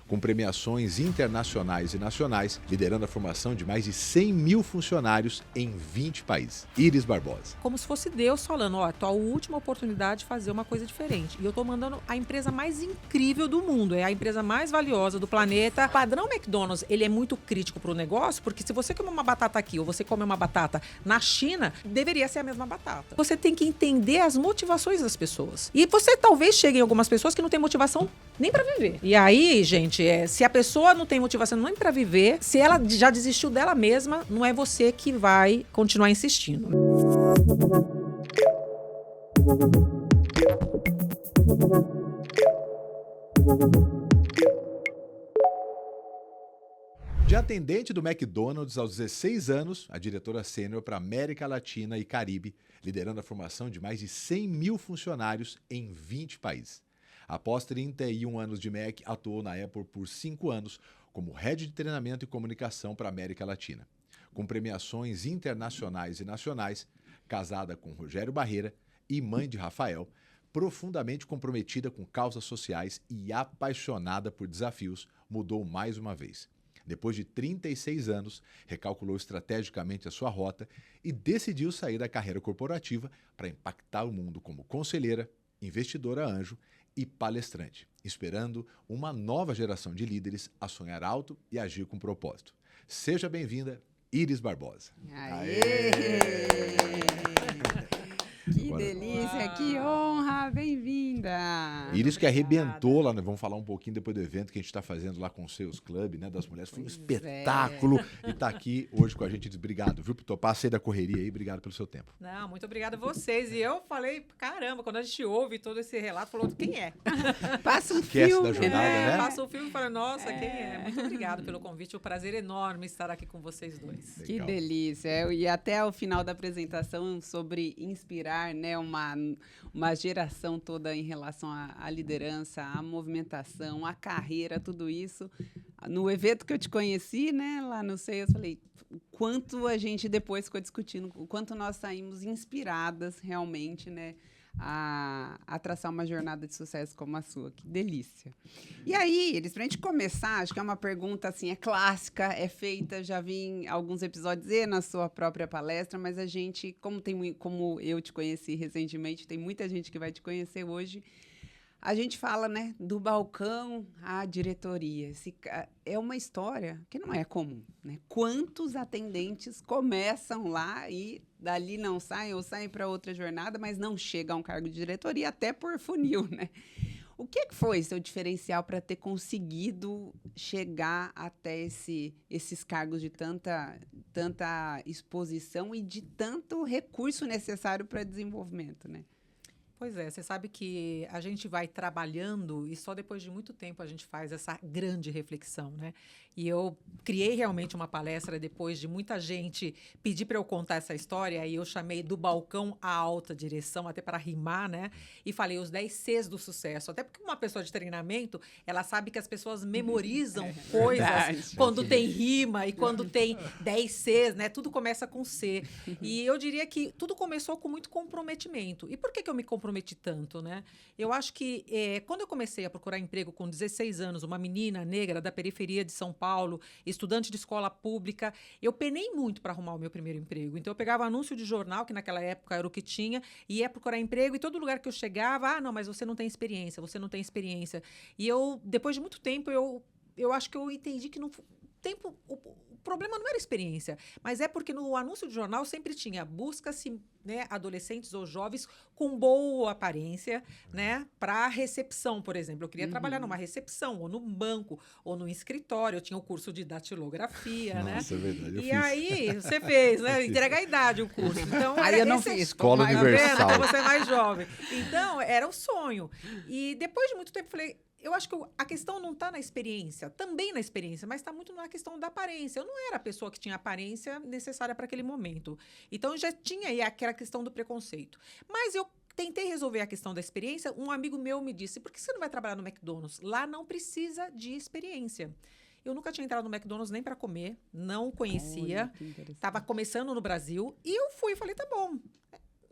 com premiações internacionais e nacionais, liderando a formação de mais de 100 mil funcionários em 20 países. Iris Barbosa. Como se fosse Deus falando, ó, tua última oportunidade de fazer uma coisa diferente. E eu tô mandando a empresa mais incrível do mundo, é a empresa mais valiosa do planeta. O padrão McDonald's, ele é muito crítico pro negócio, porque se você comer uma batata aqui ou você comer uma batata na China, deveria ser a mesma batata. Você tem que entender as motivações das pessoas. E você talvez chegue em algumas pessoas que não têm motivação nem pra viver. E aí, gente, se a pessoa não tem motivação nem pra viver, se ela já desistiu dela mesma, não é você que vai continuar insistindo. De atendente do McDonald's aos 16 anos, a diretora sênior para América Latina e Caribe, liderando a formação de mais de 100 mil funcionários em 20 países. Após 31 anos de Mac, atuou na Apple por 5 anos como head de treinamento e comunicação para a América Latina. Com premiações internacionais e nacionais, casada com Rogério Barreira e mãe de Rafael, profundamente comprometida com causas sociais e apaixonada por desafios, mudou mais uma vez. Depois de 36 anos, recalculou estrategicamente a sua rota e decidiu sair da carreira corporativa para impactar o mundo como conselheira, investidora anjo e palestrante, esperando uma nova geração de líderes a sonhar alto e agir com propósito. Seja bem-vinda, Iris Barbosa. Aê! Que delícia, que honra, bem-vinda! Iris que arrebentou lá, né? Vamos falar um pouquinho depois do evento que a gente está fazendo lá com o Sales Club, né, das mulheres, foi um espetáculo e tá aqui hoje com a gente. Obrigado, viu, por topar, sair da correria aí, obrigado pelo seu tempo. Não, muito obrigada a vocês. E eu falei, caramba, quando a gente ouve todo esse relato, falou, quem é? Passa um Esquece filme, da jornada, né? Passa o filme e fala, nossa, quem é? Muito obrigada pelo convite, é um prazer enorme estar aqui com vocês dois. Que Legal. delícia. E até o final da apresentação sobre inspirar, né, uma geração toda em relação à liderança, à movimentação, à carreira, tudo isso. No evento que eu te conheci, né, lá no CEI, eu falei o quanto a gente depois ficou discutindo, o quanto nós saímos inspiradas realmente, né, a traçar uma jornada de sucesso como a sua. Que delícia. E aí, Elis, pra gente começar, acho que é uma pergunta, assim, é clássica, é feita, já vi em alguns episódios e na sua própria palestra, mas a gente, como eu te conheci recentemente, tem muita gente que vai te conhecer hoje, a gente fala, né, do balcão à diretoria. É uma história que não é comum, né? Quantos atendentes começam lá e dali não saem ou saem para outra jornada, mas não chegam a um cargo de diretoria, até por funil, né? O que foi seu diferencial para ter conseguido chegar até esses cargos de tanta exposição e de tanto recurso necessário para desenvolvimento, né? Pois é, você sabe que a gente vai trabalhando e só depois de muito tempo a gente faz essa grande reflexão, né? E eu criei realmente uma palestra depois de muita gente pedir para eu contar essa história e eu chamei do balcão à alta direção, até para rimar, né? E falei os 10 Cs do sucesso. Até porque uma pessoa de treinamento, ela sabe que as pessoas memorizam coisas verdade. quando tem rima e quando tem 10 Cs, né? Tudo começa com C. E eu diria que tudo começou com muito comprometimento. E por que eu me comprometi tanto, né? Eu acho que quando eu comecei a procurar emprego com 16 anos, uma menina negra da periferia de São Paulo, estudante de escola pública, eu penei muito para arrumar o meu primeiro emprego. Então eu pegava anúncio de jornal, que naquela época era o que tinha, e ia procurar emprego e todo lugar que eu chegava, não, mas você não tem experiência, você não tem experiência. E eu, depois de muito tempo, eu acho que eu entendi que o problema não era experiência, mas é porque no anúncio de jornal sempre tinha busca-se, né, adolescentes ou jovens com boa aparência, né, para recepção, por exemplo. Eu queria trabalhar numa recepção, ou num banco, ou num escritório. Eu tinha o curso de datilografia, né? Nossa, é verdade, eu E fiz. aí, você fez, né? Entrega a idade o curso. Então, Aí eu não esse- fiz. Escola mas- Tá vendo? Universal. Então você é mais jovem. Então, era o sonho. E depois de muito tempo, eu falei, eu acho que a questão não está na experiência, também na experiência, mas está muito na questão da aparência. Eu não era a pessoa que tinha a aparência necessária para aquele momento. Então, já tinha aí aquela questão do preconceito. Mas eu tentei resolver a questão da experiência. Um amigo meu me disse, por que você não vai trabalhar no McDonald's? Lá não precisa de experiência. Eu nunca tinha entrado no McDonald's nem para comer, não conhecia. Olha, que interessante. Estava começando no Brasil. E eu fui e falei, tá bom.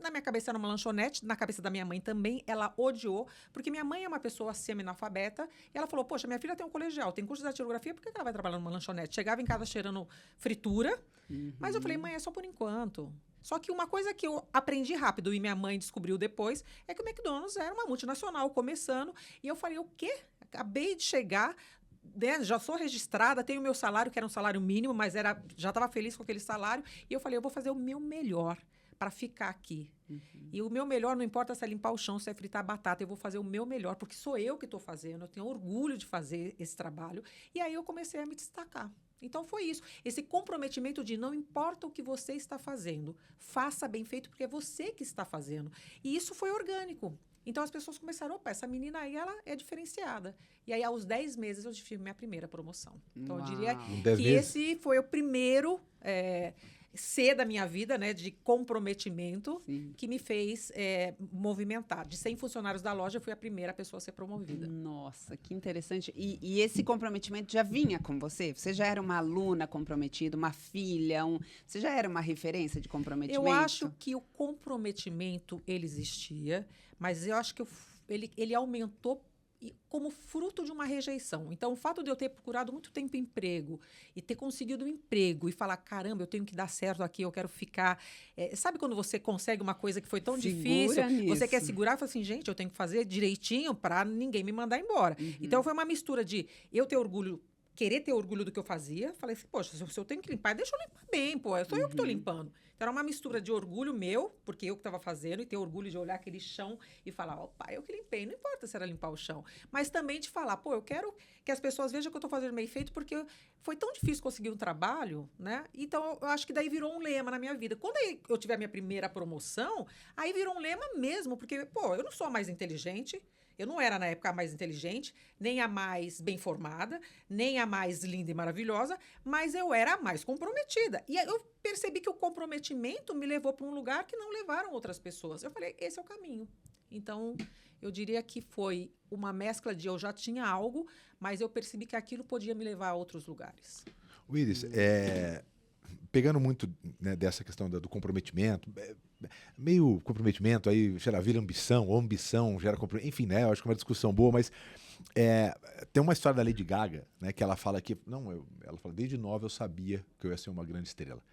na minha cabeça era uma lanchonete, na cabeça da minha mãe também, ela odiou, porque minha mãe é uma pessoa semi-analfabeta, e ela falou, poxa, minha filha tem um colegial, tem curso de datilografia, por que ela vai trabalhar numa lanchonete? Chegava em casa cheirando fritura, mas eu falei, mãe, é só por enquanto. Só que uma coisa que eu aprendi rápido e minha mãe descobriu depois é que o McDonald's era uma multinacional começando, e eu falei, o quê? Acabei de chegar, né, já sou registrada, tenho o meu salário, que era um salário mínimo, mas já estava feliz com aquele salário, e eu falei, eu vou fazer o meu melhor para ficar aqui. E o meu melhor, não importa se é limpar o chão, se é fritar batata, eu vou fazer o meu melhor, porque sou eu que estou fazendo, eu tenho orgulho de fazer esse trabalho. E aí eu comecei a me destacar. Então foi isso, esse comprometimento de não importa o que você está fazendo, faça bem feito, porque é você que está fazendo. E isso foi orgânico. Então as pessoas começaram, opa, essa menina aí, ela é diferenciada. E aí, aos 10 meses, eu tive minha primeira promoção. Então, eu diria que esse foi o primeiro C da minha vida, né, de comprometimento, que me fez movimentar. De 100 funcionários da loja, eu fui a primeira pessoa a ser promovida. Nossa, que interessante. E esse comprometimento já vinha com você? Você já era uma aluna comprometida, uma filha? Você já era uma referência de comprometimento? Eu acho que o comprometimento, ele existia, mas eu acho que ele aumentou como fruto de uma rejeição. Então, o fato de eu ter procurado muito tempo emprego e ter conseguido um emprego e falar, caramba, eu tenho que dar certo aqui, eu quero ficar... sabe quando você consegue uma coisa que foi tão difícil? Você quer segurar e fala assim, gente, eu tenho que fazer direitinho para ninguém me mandar embora. Então, foi uma mistura de eu ter orgulho, querer ter orgulho do que eu fazia. Falei assim, poxa, se eu tenho que limpar, deixa eu limpar bem, pô. Sou eu que estou limpando. Então, era uma mistura de orgulho meu, porque eu que estava fazendo, e ter orgulho de olhar aquele chão e falar, opa, eu que limpei. Não importa se era limpar o chão. Mas também de falar, pô, eu quero que as pessoas vejam que eu estou fazendo bem feito, porque foi tão difícil conseguir um trabalho, né? Então, eu acho que daí virou um lema na minha vida. Quando eu tiver a minha primeira promoção, aí virou um lema mesmo, porque, pô, eu não sou a mais inteligente, eu não era, na época, a mais inteligente, nem a mais bem formada, nem a mais linda e maravilhosa, mas eu era a mais comprometida. E eu percebi que o comprometimento me levou para um lugar que não levaram outras pessoas. Eu falei, esse é o caminho. Então, eu diria que foi uma mescla de eu já tinha algo, mas eu percebi que aquilo podia me levar a outros lugares. Willis, pegando muito, né, dessa questão do comprometimento, meio comprometimento aí vira ambição, ou ambição gera comprometimento, enfim, né, eu acho que é uma discussão boa, mas tem uma história da Lady Gaga, né, que ela fala que, ela fala, desde nova eu sabia que eu ia ser uma grande estrela.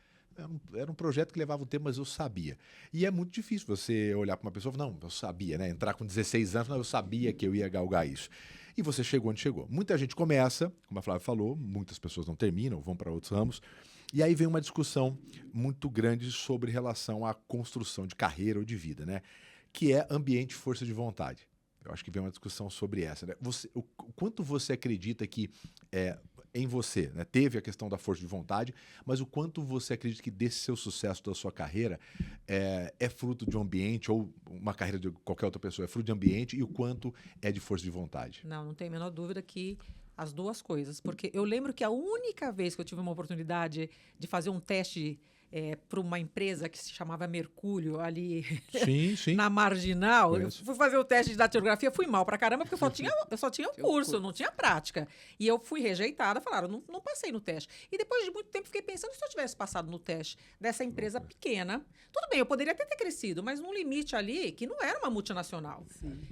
Era um projeto que levava o tempo, mas eu sabia. E é muito difícil você olhar para uma pessoa e falar, não, eu sabia, né, entrar com 16 anos, não, eu sabia que eu ia galgar isso. E você chegou onde chegou. Muita gente começa, como a Flávia falou, muitas pessoas não terminam, vão para outros ramos. E aí vem uma discussão muito grande sobre relação à construção de carreira ou de vida, né? Que é ambiente e força de vontade. Eu acho que vem uma discussão sobre essa, né? O quanto você acredita que em você, né, teve a questão da força de vontade, mas o quanto você acredita que desse seu sucesso da sua carreira é fruto de um ambiente, ou uma carreira de qualquer outra pessoa, é fruto de ambiente, e o quanto é de força de vontade? Não tenho a menor dúvida que as duas coisas, porque eu lembro que a única vez que eu tive uma oportunidade de fazer um teste para uma empresa que se chamava Mercúrio, ali sim. na Marginal, eu fui fazer o teste de datilografia, fui mal pra caramba, porque eu só tinha o curso, não tinha prática. E eu fui rejeitada, falaram, não passei no teste. E depois de muito tempo, fiquei pensando, se eu tivesse passado no teste dessa empresa pequena, tudo bem, eu poderia até ter crescido, mas num limite ali que não era uma multinacional.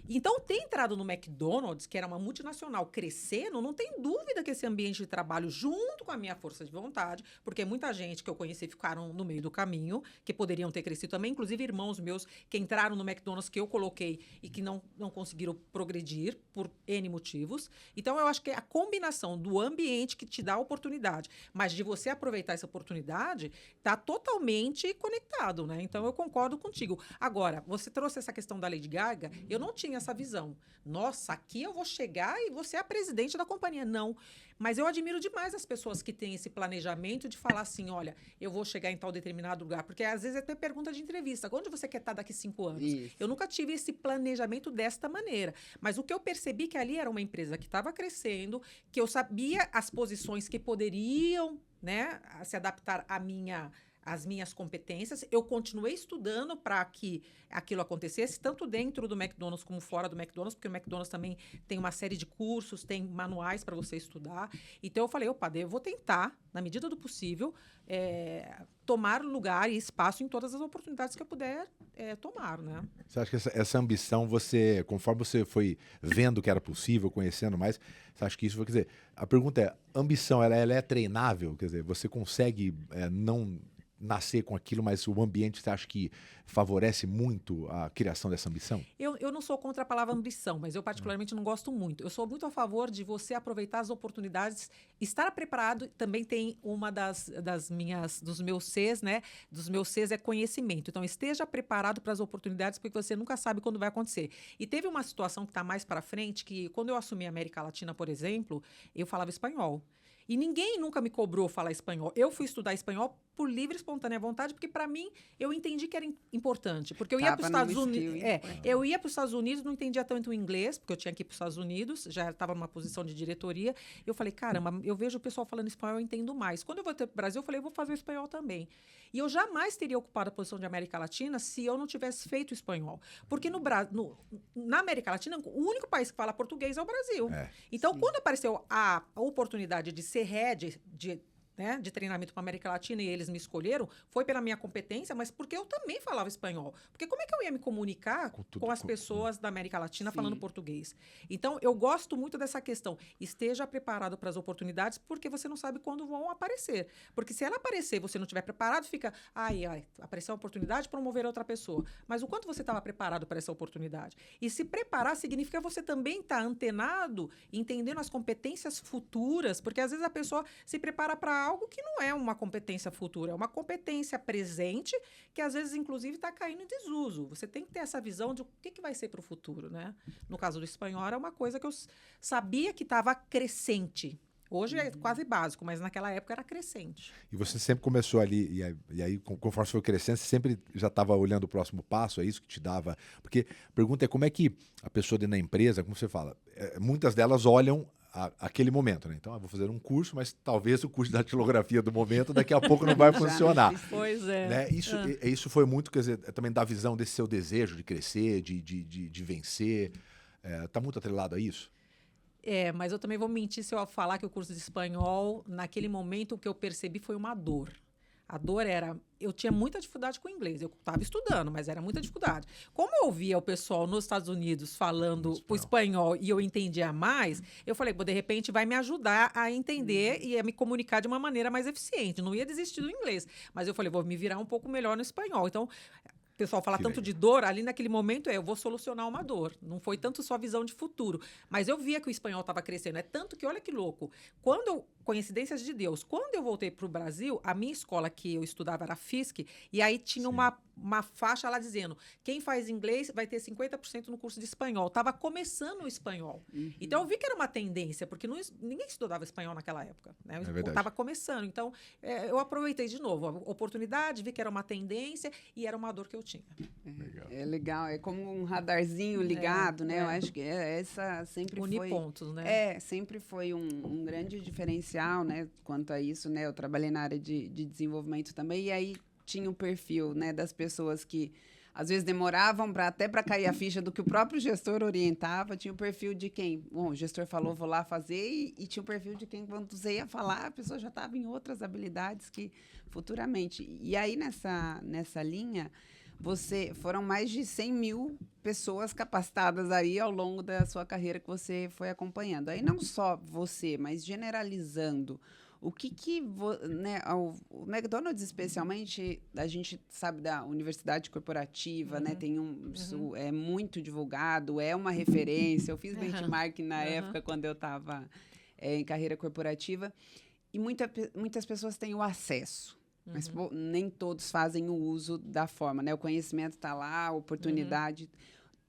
Então, ter entrado no McDonald's, que era uma multinacional, crescendo, não tem dúvida que esse ambiente de trabalho, junto com a minha força de vontade, porque muita gente que eu conheci ficaram no meio do caminho, que poderiam ter crescido também, inclusive irmãos meus que entraram no McDonald's que eu coloquei e que não conseguiram progredir por N motivos. Então, eu acho que é a combinação do ambiente que te dá a oportunidade, mas de você aproveitar essa oportunidade, está totalmente conectado, né? Então, eu concordo contigo. Agora, você trouxe essa questão da Lady Gaga, eu não tinha essa visão. Nossa, aqui eu vou chegar e você é a presidente da companhia. Não. Mas eu admiro demais as pessoas que têm esse planejamento de falar assim, olha, eu vou chegar em tal determinado lugar. Porque às vezes é até pergunta de entrevista. Onde você quer estar daqui 5 anos? Isso. Eu nunca tive esse planejamento desta maneira. Mas o que eu percebi que ali era uma empresa que estava crescendo, que eu sabia as posições que poderiam, né, se adaptar à as minhas competências. Eu continuei estudando para que aquilo acontecesse, tanto dentro do McDonald's como fora do McDonald's, porque o McDonald's também tem uma série de cursos, tem manuais para você estudar. Então, eu falei, opa, eu vou tentar, na medida do possível, tomar lugar e espaço em todas as oportunidades que eu puder tomar, né? Você acha que essa ambição, conforme você foi vendo que era possível, conhecendo mais, você acha que isso, quer dizer, a pergunta é, ambição, ela é treinável? Quer dizer, você consegue não nascer com aquilo, mas o ambiente, você acha que favorece muito a criação dessa ambição? Eu não sou contra a palavra ambição, mas eu particularmente não gosto muito. Eu sou muito a favor de você aproveitar as oportunidades, estar preparado. Também tem uma dos meus Cs, né? Dos meus Cs é conhecimento. Então, esteja preparado para as oportunidades, porque você nunca sabe quando vai acontecer. E teve uma situação que está mais para frente, que quando eu assumi a América Latina, por exemplo, eu falava espanhol. E ninguém nunca me cobrou falar espanhol. Eu fui estudar espanhol por livre e espontânea vontade, porque para mim eu entendi que era importante. Porque eu ia para os Estados Unidos. Eu ia para os Estados Unidos, não entendia tanto o inglês, porque eu tinha que ir para os Estados Unidos, já estava numa posição de diretoria. Eu falei, caramba, eu vejo o pessoal falando espanhol, eu entendo mais. Quando eu voltei para o Brasil, eu falei, eu vou fazer o espanhol também. E eu jamais teria ocupado a posição de América Latina se eu não tivesse feito espanhol. Porque na América Latina, o único país que fala português é o Brasil. Então, quando apareceu a oportunidade de ser head de treinamento para a América Latina e eles me escolheram, foi pela minha competência, mas porque eu também falava espanhol. Porque como é que eu ia me comunicar com as pessoas da América Latina falando português? Então, eu gosto muito dessa questão. Esteja preparado para as oportunidades, porque você não sabe quando vão aparecer. Porque se ela aparecer e você não estiver preparado, fica, apareceu uma oportunidade, promover outra pessoa. Mas o quanto você estava preparado para essa oportunidade? E se preparar significa você também estar antenado, entendendo as competências futuras, porque às vezes a pessoa se prepara para algo que não é uma competência futura, é uma competência presente que às vezes, inclusive, está caindo em desuso. Você tem que ter essa visão de o que vai ser para o futuro, né? No caso do espanhol, era uma coisa que eu sabia que estava crescente. Hoje é quase básico, mas naquela época era crescente. E você sempre começou ali, e aí conforme você foi crescendo, você sempre já estava olhando o próximo passo, é isso que te dava... Porque a pergunta é como é que a pessoa dentro da empresa, como você fala, muitas delas olham aquele momento, né? Então, eu vou fazer um curso, mas talvez o curso da datilografia do momento daqui a pouco não vai funcionar. Pois é. Né? Isso foi muito, quer dizer, também da visão desse seu desejo de crescer, de vencer. Está muito atrelado a isso? Mas eu também vou mentir se eu falar que o curso de espanhol, naquele momento, o que eu percebi foi uma dor. A dor era... Eu tinha muita dificuldade com o inglês. Eu estava estudando, mas era muita dificuldade. Como eu ouvia o pessoal nos Estados Unidos falando o espanhol e eu entendia mais, eu falei, de repente vai me ajudar a entender e a me comunicar de uma maneira mais eficiente. Não ia desistir do inglês. Mas eu falei, vou me virar um pouco melhor no espanhol. Então... O pessoal fala tanto de dor, ali naquele momento eu vou solucionar uma dor. Não foi tanto só visão de futuro. Mas eu via que o espanhol estava crescendo. É tanto que, olha que louco, coincidências de Deus, quando eu voltei para o Brasil, a minha escola que eu estudava era FISC, e aí tinha uma faixa lá dizendo, quem faz inglês vai ter 50% no curso de espanhol. Estava começando o espanhol. Então eu vi que era uma tendência, porque ninguém estudava espanhol naquela época. Né? Estava começando. Então eu aproveitei de novo a oportunidade, vi que era uma tendência e era uma dor que eu tinha. É legal, é como um radarzinho ligado, né? Eu acho que essa sempre Unir foi... pontos, né? Sempre foi um grande diferencial, né? Quanto a isso, né? Eu trabalhei na área de desenvolvimento também, e aí tinha um perfil, né? Das pessoas que às vezes demoravam até para cair a ficha do que o próprio gestor orientava, tinha o perfil de quem, o gestor falou, vou lá fazer, e tinha o perfil de quem, quando você ia falar, a pessoa já estava em outras habilidades que futuramente. E aí, nessa linha... foram mais de 100 mil pessoas capacitadas aí ao longo da sua carreira que você foi acompanhando. Aí não só você, mas generalizando, o né, o McDonald's especialmente, a gente sabe da universidade corporativa, né, isso é muito divulgado, é uma referência. Eu fiz benchmark na época quando eu estava em carreira corporativa, e muitas pessoas têm o acesso. Mas nem todos fazem o uso da forma, né? O conhecimento está lá, a oportunidade.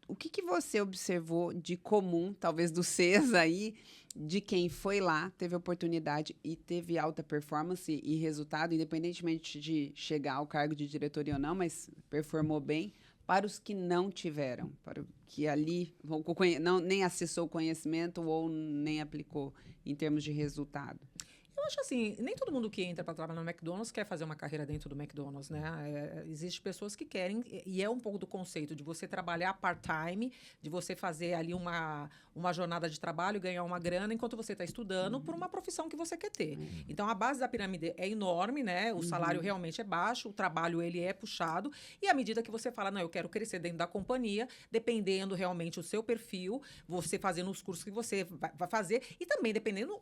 O que você observou de comum, talvez do CES aí, de quem foi lá, teve oportunidade e teve alta performance e resultado, independentemente de chegar ao cargo de diretoria ou não, mas performou bem, para os que não tiveram, para o que ali nem acessou o conhecimento ou nem aplicou em termos de resultado? Eu acho assim, nem todo mundo que entra para trabalhar no McDonald's quer fazer uma carreira dentro do McDonald's, né? Existem pessoas que querem, e é um pouco do conceito de você trabalhar part-time, de você fazer ali uma jornada de trabalho, ganhar uma grana enquanto você está estudando por uma profissão que você quer ter. Então, a base da pirâmide é enorme, né? O salário realmente é baixo, o trabalho ele é puxado, e à medida que você fala, não, eu quero crescer dentro da companhia, dependendo realmente o seu perfil, você fazendo os cursos que você vai fazer, e também dependendo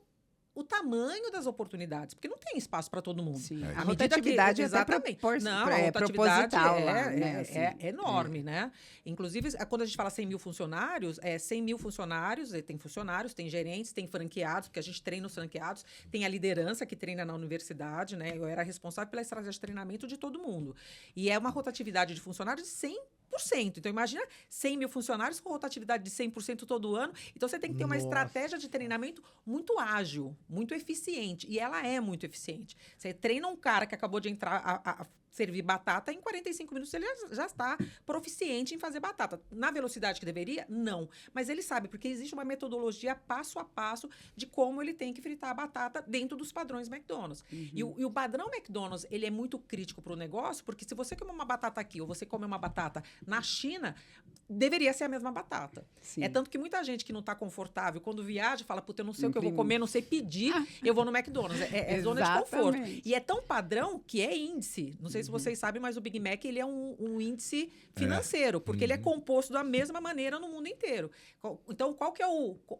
o tamanho das oportunidades, porque não tem espaço para todo mundo. Sim. À A medida rotatividade que, exatamente. Não, a rotatividade proposital lá, né? é enorme, né? Inclusive, quando a gente fala 100 mil funcionários, 100 mil funcionários, tem funcionários, tem gerentes, tem franqueados, porque a gente treina os franqueados, tem a liderança que treina na universidade, né? Eu era responsável pela estratégia de treinamento de todo mundo. E é uma rotatividade de funcionários de 100%. Então, imagina 100 mil funcionários com rotatividade de 100% todo ano. Então, você tem que ter uma estratégia de treinamento muito ágil, muito eficiente. E ela é muito eficiente. Você treina um cara que acabou de entrar a servir batata, em 45 minutos ele já está proficiente em fazer batata. Na velocidade que deveria? Não. Mas ele sabe, porque existe uma metodologia passo a passo de como ele tem que fritar a batata dentro dos padrões McDonald's. E o padrão McDonald's, ele é muito crítico para o negócio, porque se você comer uma batata aqui ou você comer uma batata na China, deveria ser a mesma batata. Sim. É tanto que muita gente que não está confortável, quando viaja, fala, puta, eu não sei o que eu vou comer, não sei pedir, eu vou no McDonald's. É zona de conforto. E é tão padrão que é índice. Não sei se vocês sabem, mas o Big Mac, ele é um índice financeiro, porque ele é composto da mesma maneira no mundo inteiro. Então, qual que é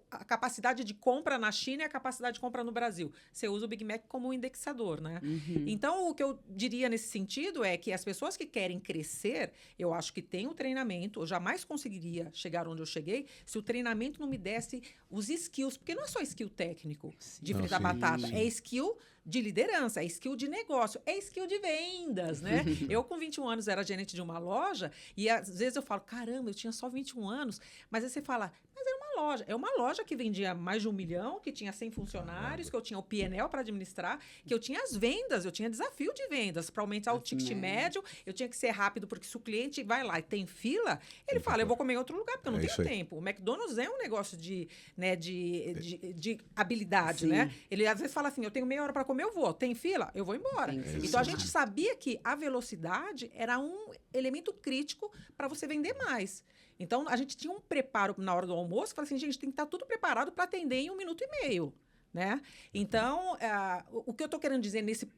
a capacidade de compra na China e a capacidade de compra no Brasil? Você usa o Big Mac como um indexador, né? Então, o que eu diria nesse sentido é que as pessoas que querem crescer, eu acho que tem o treinamento, eu jamais conseguiria chegar onde eu cheguei se o treinamento não me desse os skills, porque não é só skill técnico de fritar batata, é skill de liderança, é skill de negócio, é skill de vendas, né? Eu, com 21 anos, era gerente de uma loja e, às vezes, eu falo, caramba, eu tinha só 21 anos. Mas aí você fala, mas era uma loja. É uma loja que vendia mais de 1 milhão, que tinha 100 funcionários, que eu tinha o P&L para administrar, que eu tinha as vendas, eu tinha desafio de vendas. Para aumentar o ticket médio, eu tinha que ser rápido, porque se o cliente vai lá e tem fila, ele fala, eu vou comer em outro lugar, porque eu não tenho tempo. O McDonald's é um negócio de habilidade, né? Ele, às vezes, fala assim, eu tenho meia hora para comer, eu vou. Tem fila? Eu vou embora. Então, a gente sabia que a velocidade era um elemento crítico para você vender mais. Então, a gente tinha um preparo na hora do almoço, falava assim, gente, tem que estar tudo preparado para atender em 1 minuto e meio, né? Então, o que eu estou querendo dizer nesse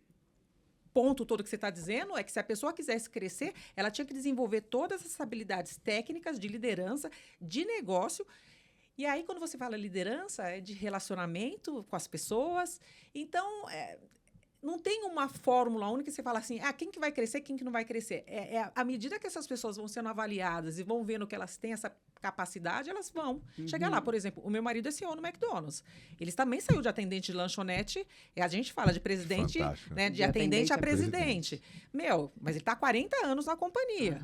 ponto todo que você está dizendo é que se a pessoa quisesse crescer, ela tinha que desenvolver todas essas habilidades técnicas de liderança, de negócio. E aí, quando você fala liderança, é de relacionamento com as pessoas. Então, não tem uma fórmula única que você fala assim, quem que vai crescer, quem que não vai crescer. À medida que essas pessoas vão sendo avaliadas e vão vendo que elas têm essa capacidade, elas vão chegar lá. Por exemplo, o meu marido é CEO no McDonald's. Ele também saiu de atendente de lanchonete, e a gente fala de presidente, né, de atendente a presidente. Mas ele está há 40 anos na companhia.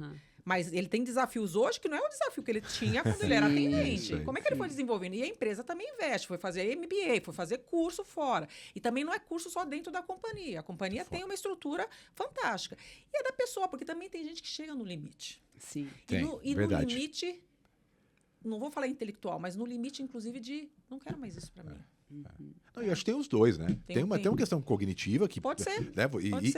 Mas ele tem desafios hoje que não é o desafio que ele tinha quando ele era atendente. Como é que ele foi desenvolvendo? E a empresa também investe, foi fazer MBA, foi fazer curso fora. E também não é curso só dentro da companhia. A companhia tem uma estrutura fantástica. E é da pessoa, porque também tem gente que chega no limite. Sim. No limite, não vou falar intelectual, mas no limite, inclusive, de não quero mais isso para mim. Não, eu acho que tem os dois, né? Tem uma questão cognitiva que... Pode ser. Né?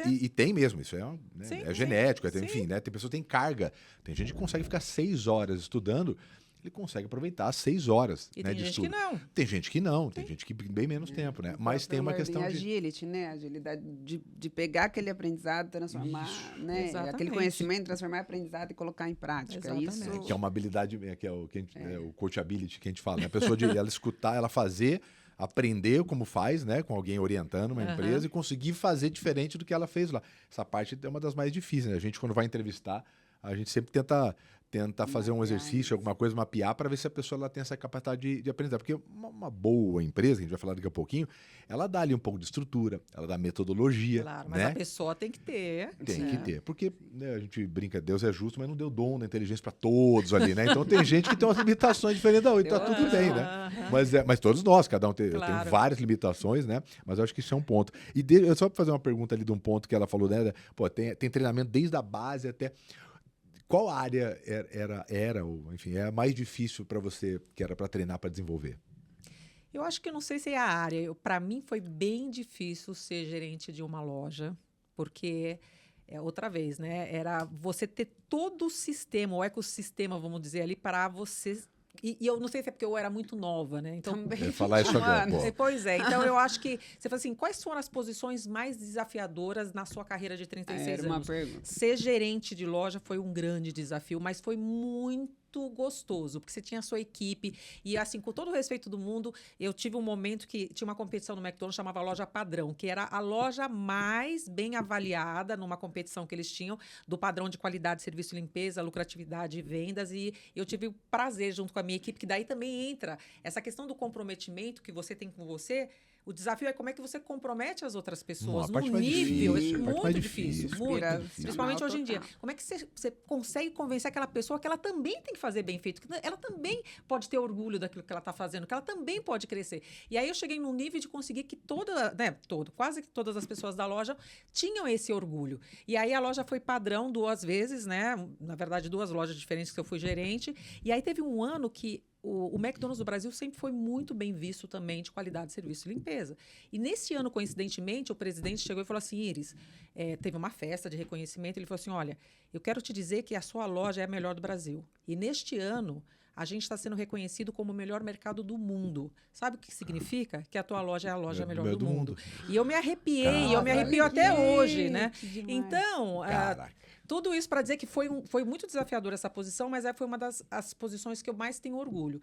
E tem mesmo, isso é genético, enfim, né? Tem pessoa que tem carga. Tem gente que consegue ficar 6 horas estudando, ele consegue aproveitar 6 horas, e né, tem de gente estudo. que não. Tem gente que não, tem gente que bem menos tempo, né? Mas tem uma questão de... agility, né? Agilidade de pegar aquele aprendizado, transformar, né? Aquele conhecimento, transformar em aprendizado e colocar em prática. Isso... Que é uma habilidade, que é o coachability que a gente fala, né? A pessoa de ela escutar, ela fazer, aprender como faz, né? Com alguém orientando uma empresa e conseguir fazer diferente do que ela fez lá. Essa parte é uma das mais difíceis, né? A gente, quando vai entrevistar, a gente sempre tenta fazer um exercício, alguma coisa, mapear, para ver se a pessoa ela tem essa capacidade de aprender. Porque uma boa empresa, que a gente vai falar daqui a pouquinho, ela dá ali um pouco de estrutura, ela dá metodologia. Claro, mas né? a pessoa tem que ter. Tem que ter. Porque, né, a gente brinca, Deus é justo, mas não deu dom da inteligência para todos ali, né? Então tem gente que tem umas limitações diferentes da outra, e tá tudo bem, né? Mas todos nós, cada um tem, eu tenho várias limitações, né? Mas eu acho que isso é um ponto. E só para fazer uma pergunta ali de um ponto que ela falou, né? Pô, tem treinamento desde a base até... Qual área era ou, enfim, é a mais difícil para você, que era para treinar, para desenvolver? Eu acho que eu não sei se é a área. Para mim foi bem difícil ser gerente de uma loja, porque outra vez, né? Era você ter todo o sistema, o ecossistema, vamos dizer, ali para você. E eu não sei se é porque eu era muito nova, né? Então, Também. Eu ia falar isso agora. Pô. Pois é, então eu acho que você fala assim, quais foram as posições mais desafiadoras na sua carreira de 36 Era uma anos? pergunta. Ser gerente de loja foi um grande desafio, mas foi muito gostoso, porque você tinha a sua equipe e assim, com todo o respeito do mundo, eu tive um momento que tinha uma competição no McDonald's chamava Loja Padrão, que era a loja mais bem avaliada numa competição que eles tinham do padrão de qualidade, serviço, limpeza, lucratividade e vendas, e eu tive o prazer junto com a minha equipe, que daí também entra essa questão do comprometimento que você tem com você. O desafio é como é que você compromete as outras pessoas Parte num mais nível difícil, a parte muito mais difícil, difícil, muito. Inspiracional Principalmente hoje em dia. total. Como é que você consegue convencer aquela pessoa que ela também tem que fazer bem feito, que ela também pode ter orgulho daquilo que ela está fazendo, que ela também pode crescer. E aí eu cheguei num nível de conseguir que quase que todas as pessoas da loja tinham esse orgulho. E aí a loja foi padrão 2 vezes, né? Na verdade, 2 lojas diferentes que eu fui gerente. E aí teve um ano que o McDonald's do Brasil sempre foi muito bem visto também de qualidade, serviço e limpeza. E nesse ano, coincidentemente, o presidente chegou e falou assim, Iris, teve uma festa de reconhecimento, ele falou assim, olha, eu quero te dizer que a sua loja é a melhor do Brasil. E neste ano, a gente está sendo reconhecido como o melhor mercado do mundo. Sabe o que significa? Que a tua loja é a loja melhor do mundo. E eu me arrepiei, eu me arrepio até hoje, né? Então, tudo isso para dizer que foi muito desafiador essa posição, mas foi uma das posições que eu mais tenho orgulho.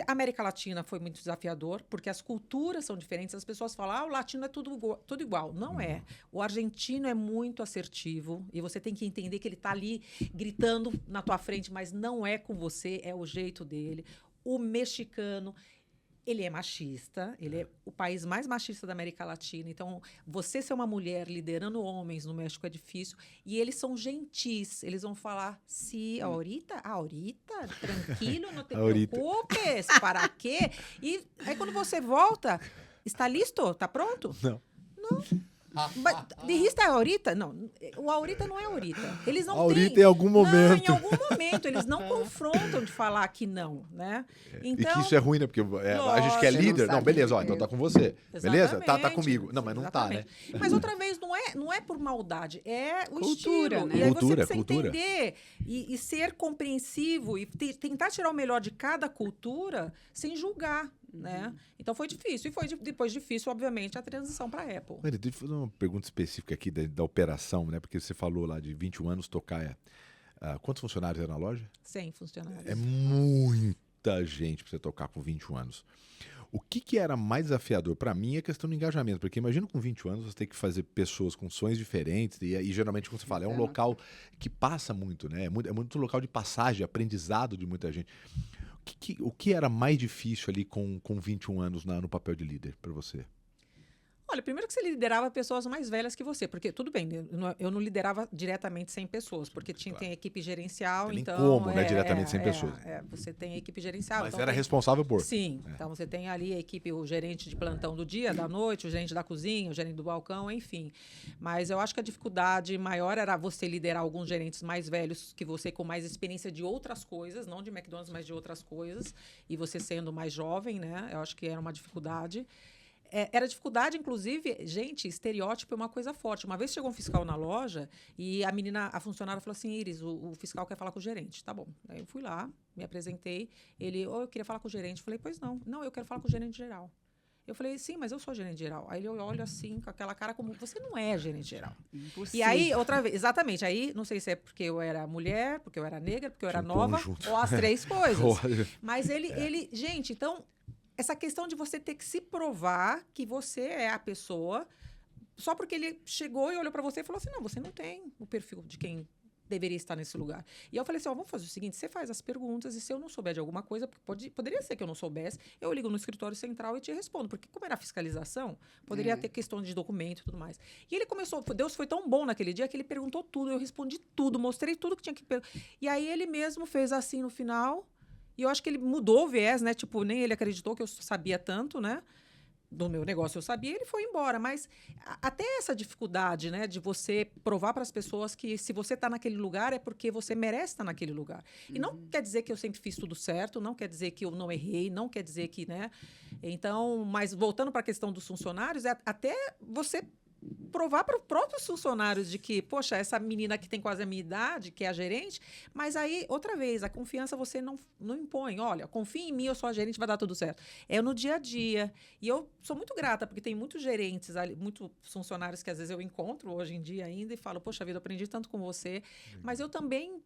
A América Latina foi muito desafiador, porque as culturas são diferentes. As pessoas falam, o latino é tudo igual. Não é. O argentino é muito assertivo e você tem que entender que ele está ali gritando na tua frente, mas não é com você, é o jeito dele. O mexicano, ele é machista, ele é o país mais machista da América Latina. Então, você ser uma mulher liderando homens no México é difícil. E eles são gentis. Eles vão falar, sim, ahorita, tranquilo, não te preocupes, para quê? E aí, quando você volta, está listo? Está pronto? Não. Dijiste ahorita? Não, o ahorita não é ahorita. Eles não Ahorita têm. em algum momento. Não, em algum momento. Eles não confrontam de falar que não, né? Então, e que isso é ruim, né? Porque a gente que é líder... Não, beleza, então tá com você. Beleza? Tá comigo. Não, mas não tá, né? Mas outra vez, não é por maldade, é o cultura, estilo. né? E aí Cultura, você precisa entender e ser compreensivo e tentar tirar o melhor de cada cultura sem julgar. Né? Então foi difícil. E foi depois difícil, obviamente, a transição para a Apple. Deixa eu fazer uma pergunta específica aqui da operação, né? Porque você falou lá de 21 anos tocar. Quantos funcionários é na loja? 100 funcionários. É muita gente para você tocar com 21 anos. O que era mais desafiador para mim é a questão do engajamento, porque imagina com 21 anos você tem que fazer pessoas com sonhos diferentes e geralmente, como você fala, é um local que passa muito, né? É muito local de passagem, de aprendizado de muita gente. O que era mais difícil ali com 21 anos no papel de líder para você? Olha, primeiro que você liderava pessoas mais velhas que você, porque tudo bem, eu não liderava diretamente 100 pessoas, porque tem equipe gerencial, tem então... como, né, diretamente 100 pessoas. Você tem a equipe gerencial. Mas então era responsável por... Sim, então você tem ali a equipe, o gerente de plantão do dia, da noite, o gerente da cozinha, o gerente do balcão, enfim. Mas eu acho que a dificuldade maior era você liderar alguns gerentes mais velhos que você, com mais experiência de outras coisas, não de McDonald's, mas de outras coisas, e você sendo mais jovem, né? Eu acho que era uma dificuldade. Era dificuldade, inclusive, gente, estereótipo é uma coisa forte. Uma vez chegou um fiscal na loja e a funcionária falou assim, Iris, o fiscal quer falar com o gerente. Tá bom. Aí eu fui lá, me apresentei. Ele, eu queria falar com o gerente. Falei, pois não. Não, eu quero falar com o gerente geral. Eu falei, sim, mas eu sou gerente geral. Aí ele olha assim, com aquela cara como, você não é gerente geral. Impossível. E aí, outra vez, exatamente, aí, não sei se é porque eu era mulher, porque eu era negra, porque eu era nova, ou as 3 coisas. Mas ele, gente, então... Essa questão de você ter que se provar que você é a pessoa, só porque ele chegou e olhou para você e falou assim, não, você não tem o perfil de quem deveria estar nesse lugar. E eu falei assim, vamos fazer o seguinte, você faz as perguntas e se eu não souber de alguma coisa, porque poderia ser que eu não soubesse, eu ligo no escritório central e te respondo, porque como era fiscalização, poderia ter questão de documento e tudo mais. E ele começou, Deus foi tão bom naquele dia que ele perguntou tudo, eu respondi tudo, mostrei tudo que tinha que perguntar. E aí ele mesmo fez assim no final... E eu acho que ele mudou o viés, né? Tipo, nem ele acreditou que eu sabia tanto, né? do meu negócio eu sabia, ele foi embora. Mas até essa dificuldade, né, de você provar para as pessoas que se você está naquele lugar é porque você merece estar naquele lugar. E não quer dizer que eu sempre fiz tudo certo, não quer dizer que eu não errei, não quer dizer que, né? Então, mas voltando para a questão dos funcionários, é até você provar para os próprios funcionários de que, poxa, essa menina que tem quase a minha idade, que é a gerente, mas aí, outra vez, a confiança você não impõe. Olha, confia em mim, eu sou a gerente, vai dar tudo certo. É no dia a dia. E eu sou muito grata, porque tem muitos gerentes, muitos funcionários que às vezes eu encontro hoje em dia ainda e falo, poxa vida, eu aprendi tanto com você, mas eu também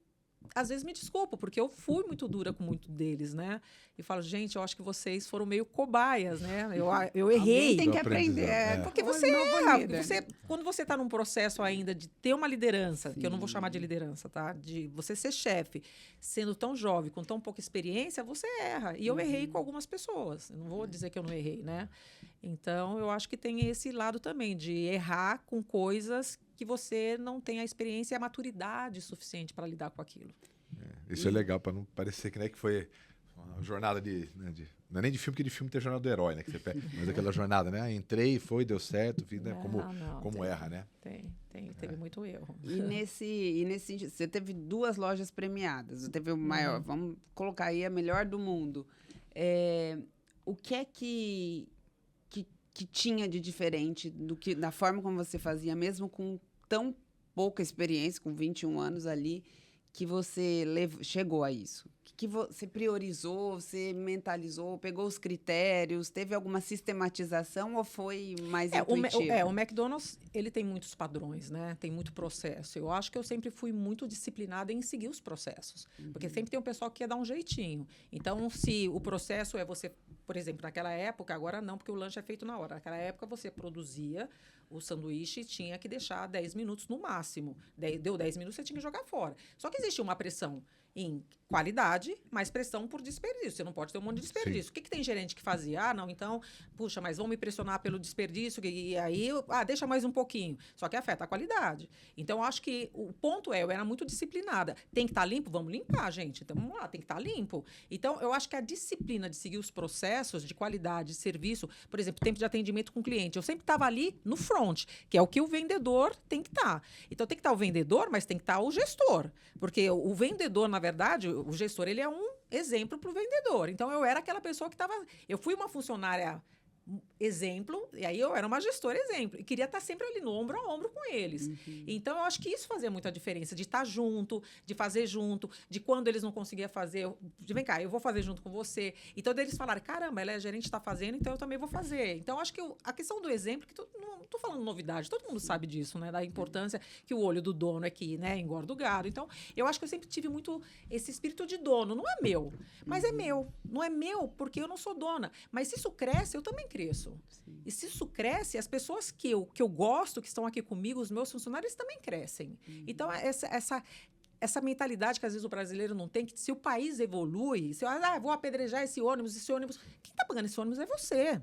às vezes me desculpo, porque eu fui muito dura com muitos deles, né? E falo, gente, eu acho que vocês foram meio cobaias, né? Eu errei. Alguém tem que aprender. Porque você erra. Quando você está num processo ainda de ter uma liderança, que eu não vou chamar de liderança, tá? De você ser chefe, sendo tão jovem, com tão pouca experiência, você erra. E eu errei com algumas pessoas. Eu não vou dizer que eu não errei, né? Então, eu acho que tem esse lado também, de errar com coisas que você não tem a experiência e a maturidade suficiente para lidar com aquilo. Isso é legal, para não parecer que, né, que foi uma jornada não é nem de filme, porque de filme tem a jornada do herói, né? Que você pega, mas aquela jornada, né? Entrei, deu certo, fiz, né? Como erra, né? Teve muito erro. E nesse você teve 2 lojas premiadas, você teve o maior, vamos colocar aí a melhor do mundo. O que é que tinha de diferente da forma como você fazia, mesmo com tão pouca experiência, com 21 anos ali, que você chegou a isso? Que você priorizou, você mentalizou, pegou os critérios, teve alguma sistematização ou foi mais intuitivo? O McDonald's, ele tem muitos padrões, né? Tem muito processo. Eu acho que eu sempre fui muito disciplinada em seguir os processos. Porque sempre tem um pessoal que quer dar um jeitinho. Então, se o processo é você, por exemplo, naquela época, agora não, porque o lanche é feito na hora. Naquela época, você produzia o sanduíche e tinha que deixar 10 minutos no máximo. Deu 10 minutos, você tinha que jogar fora. Só que existia uma pressão em qualidade, mas pressão por desperdício. Você não pode ter um monte de desperdício. Sim. O que tem gerente que fazia? Não, então, puxa, mas vão me pressionar pelo desperdício, e aí, deixa mais um pouquinho. Só que afeta a qualidade. Então, eu acho que o ponto eu era muito disciplinada. Tem que estar limpo? Vamos limpar, gente. Então, vamos lá, tem que estar limpo. Então, eu acho que a disciplina de seguir os processos de qualidade, de serviço, por exemplo, tempo de atendimento com o cliente, eu sempre estava ali no front, que é o que o vendedor tem que estar. Então, tem que estar o vendedor, mas tem que estar o gestor. Porque o vendedor, na verdade, o gestor, ele é um exemplo para o vendedor. Então, eu era aquela pessoa que estava... Eu fui uma funcionária exemplo, e aí eu era uma gestora exemplo, e queria estar sempre ali no ombro a ombro com eles. Então, eu acho que isso fazia muita diferença, de estar junto, de fazer junto, de quando eles não conseguiam fazer, vem cá, eu vou fazer junto com você. Então, eles falaram, caramba, ela é gerente, está fazendo, então eu também vou fazer. Então, eu acho que a questão do exemplo, que não estou falando novidade, todo mundo sabe disso, né, da importância que o olho do dono é que, né, engorda o gado. Então, eu acho que eu sempre tive muito esse espírito de dono, não é meu, mas é meu. Não é meu porque eu não sou dona, mas se isso cresce, eu também cresço. Sim. E se isso cresce, as pessoas que eu gosto, que estão aqui comigo, os meus funcionários também crescem. Então, essa mentalidade que às vezes o brasileiro não tem, que se o país evolui, se eu vou apedrejar esse ônibus, quem está pagando esse ônibus é você.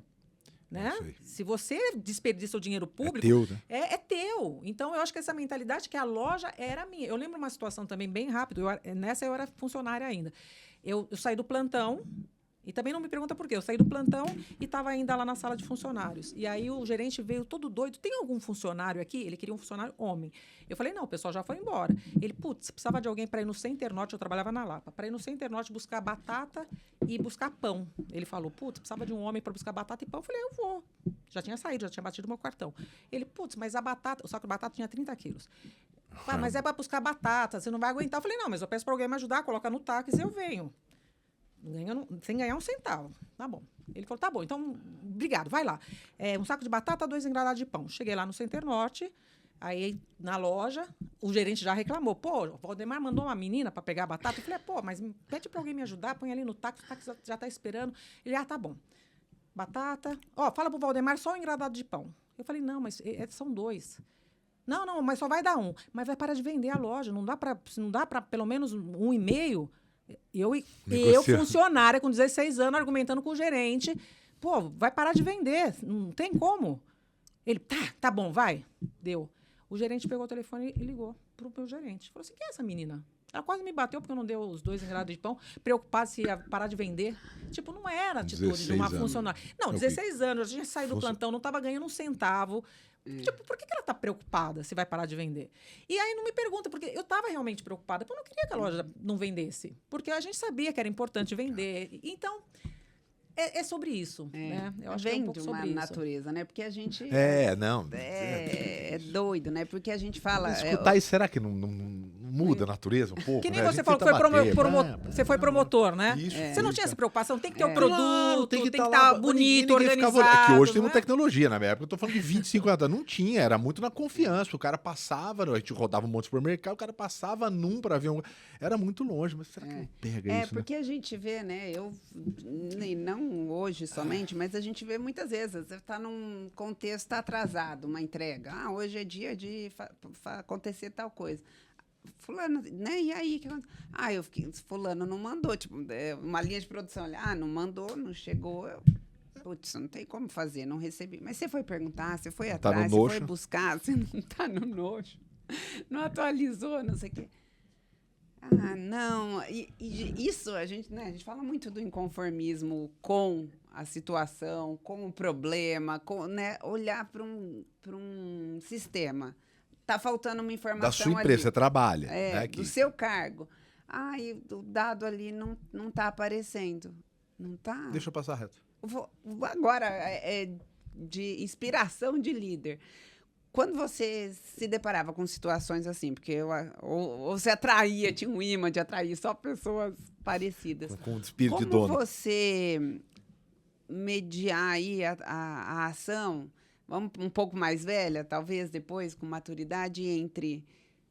Né? Se você desperdiça o dinheiro público, é teu, né? É teu. Então, eu acho que essa mentalidade que a loja era minha. Eu lembro uma situação também bem rápido, nessa eu era funcionária ainda. Eu saí do plantão, e também não me pergunta por quê. Eu saí do plantão e estava ainda lá na sala de funcionários. E aí o gerente veio todo doido. Tem algum funcionário aqui? Ele queria um funcionário homem. Eu falei, não, o pessoal já foi embora. Ele, putz, precisava de alguém para ir no Center Norte, eu trabalhava na Lapa, para ir no Center Norte buscar batata e buscar pão. Ele falou, putz, precisava de um homem para buscar batata e pão. Eu falei, eu vou. Já tinha saído, já tinha batido meu cartão. Ele, putz, mas o saco de batata tinha 30 quilos. Mas é para buscar batata, você não vai aguentar. Eu falei, não, mas eu peço para alguém me ajudar, coloca no táxi e eu venho. Sem ganhar um centavo. Tá bom. Ele falou, tá bom, então, obrigado, vai lá. Um saco de batata, 2 engradados de pão. Cheguei lá no Center Norte, aí na loja, o gerente já reclamou. Pô, o Valdemar mandou uma menina para pegar a batata. Eu falei, pô, mas pede para alguém me ajudar, põe ali no táxi, o táxi já tá esperando. Ele, tá bom. Batata. Fala pro Valdemar só um engradado de pão. Eu falei, não, mas são 2. Não, mas só vai dar 1. Mas vai parar de vender a loja, não dá para pelo menos 1,5. Eu funcionária com 16 anos, argumentando com o gerente. Pô, vai parar de vender. Não tem como. Ele, tá bom, vai. Deu. O gerente pegou o telefone e ligou pro meu gerente. Falou assim, quem é essa menina? Ela quase me bateu porque eu não dei os 2 engrados de pão, preocupada se ia parar de vender. Tipo, não era a atitude de uma funcionária. Não, 16 anos, a gente saiu do plantão, não estava ganhando um centavo. Tipo, por que ela está preocupada se vai parar de vender? E aí não me pergunta, porque eu estava realmente preocupada, porque eu não queria que a loja não vendesse. Porque a gente sabia que era importante vender. Então, é sobre isso. Né? Eu acho que é um pouco sobre isso. Natureza, né? Porque a gente... não. É doido, né? Porque a gente fala... Escutar isso, será que não muda a natureza um pouco? Que nem né? você falou que você foi promotor, né? Isso, você não tinha essa preocupação? Tem que ter o Claro, produto, tem que tá estar lá, bonito, ninguém ficava- organizado. É que hoje tem não muita é? tecnologia, na minha época eu tô falando de 20, 50 anos. Não tinha, era muito na confiança. O cara passava, a gente rodava um monte de supermercado, o cara passava num pra ver um... Era muito longe, mas será que não pega isso, porque a gente vê, né? Não hoje somente, mas a gente vê muitas vezes. Você está num contexto atrasado, uma entrega. Hoje é dia de acontecer tal coisa. Fulano, né? E aí? Fulano não mandou. Tipo, uma linha de produção. Não mandou, não chegou. Putz, não tem como fazer, não recebi. Mas você foi perguntar, você foi atrás, você foi buscar, você não está no nojo. Não atualizou, não sei o quê. Não. E isso, a gente fala muito do inconformismo com a situação, com o problema, né? Olhar para um sistema. Está faltando uma informação da sua empresa, ali, você trabalha. Né, do seu cargo. E o dado ali não está aparecendo. Não está. Deixa eu passar reto. Agora, de inspiração de líder. Quando você se deparava com situações assim, porque ou você atraía, tinha um imã de atrair só pessoas parecidas. Com espírito de dono. dono. Como você mediar aí a ação, vamos um pouco mais velha, talvez depois, com maturidade, entre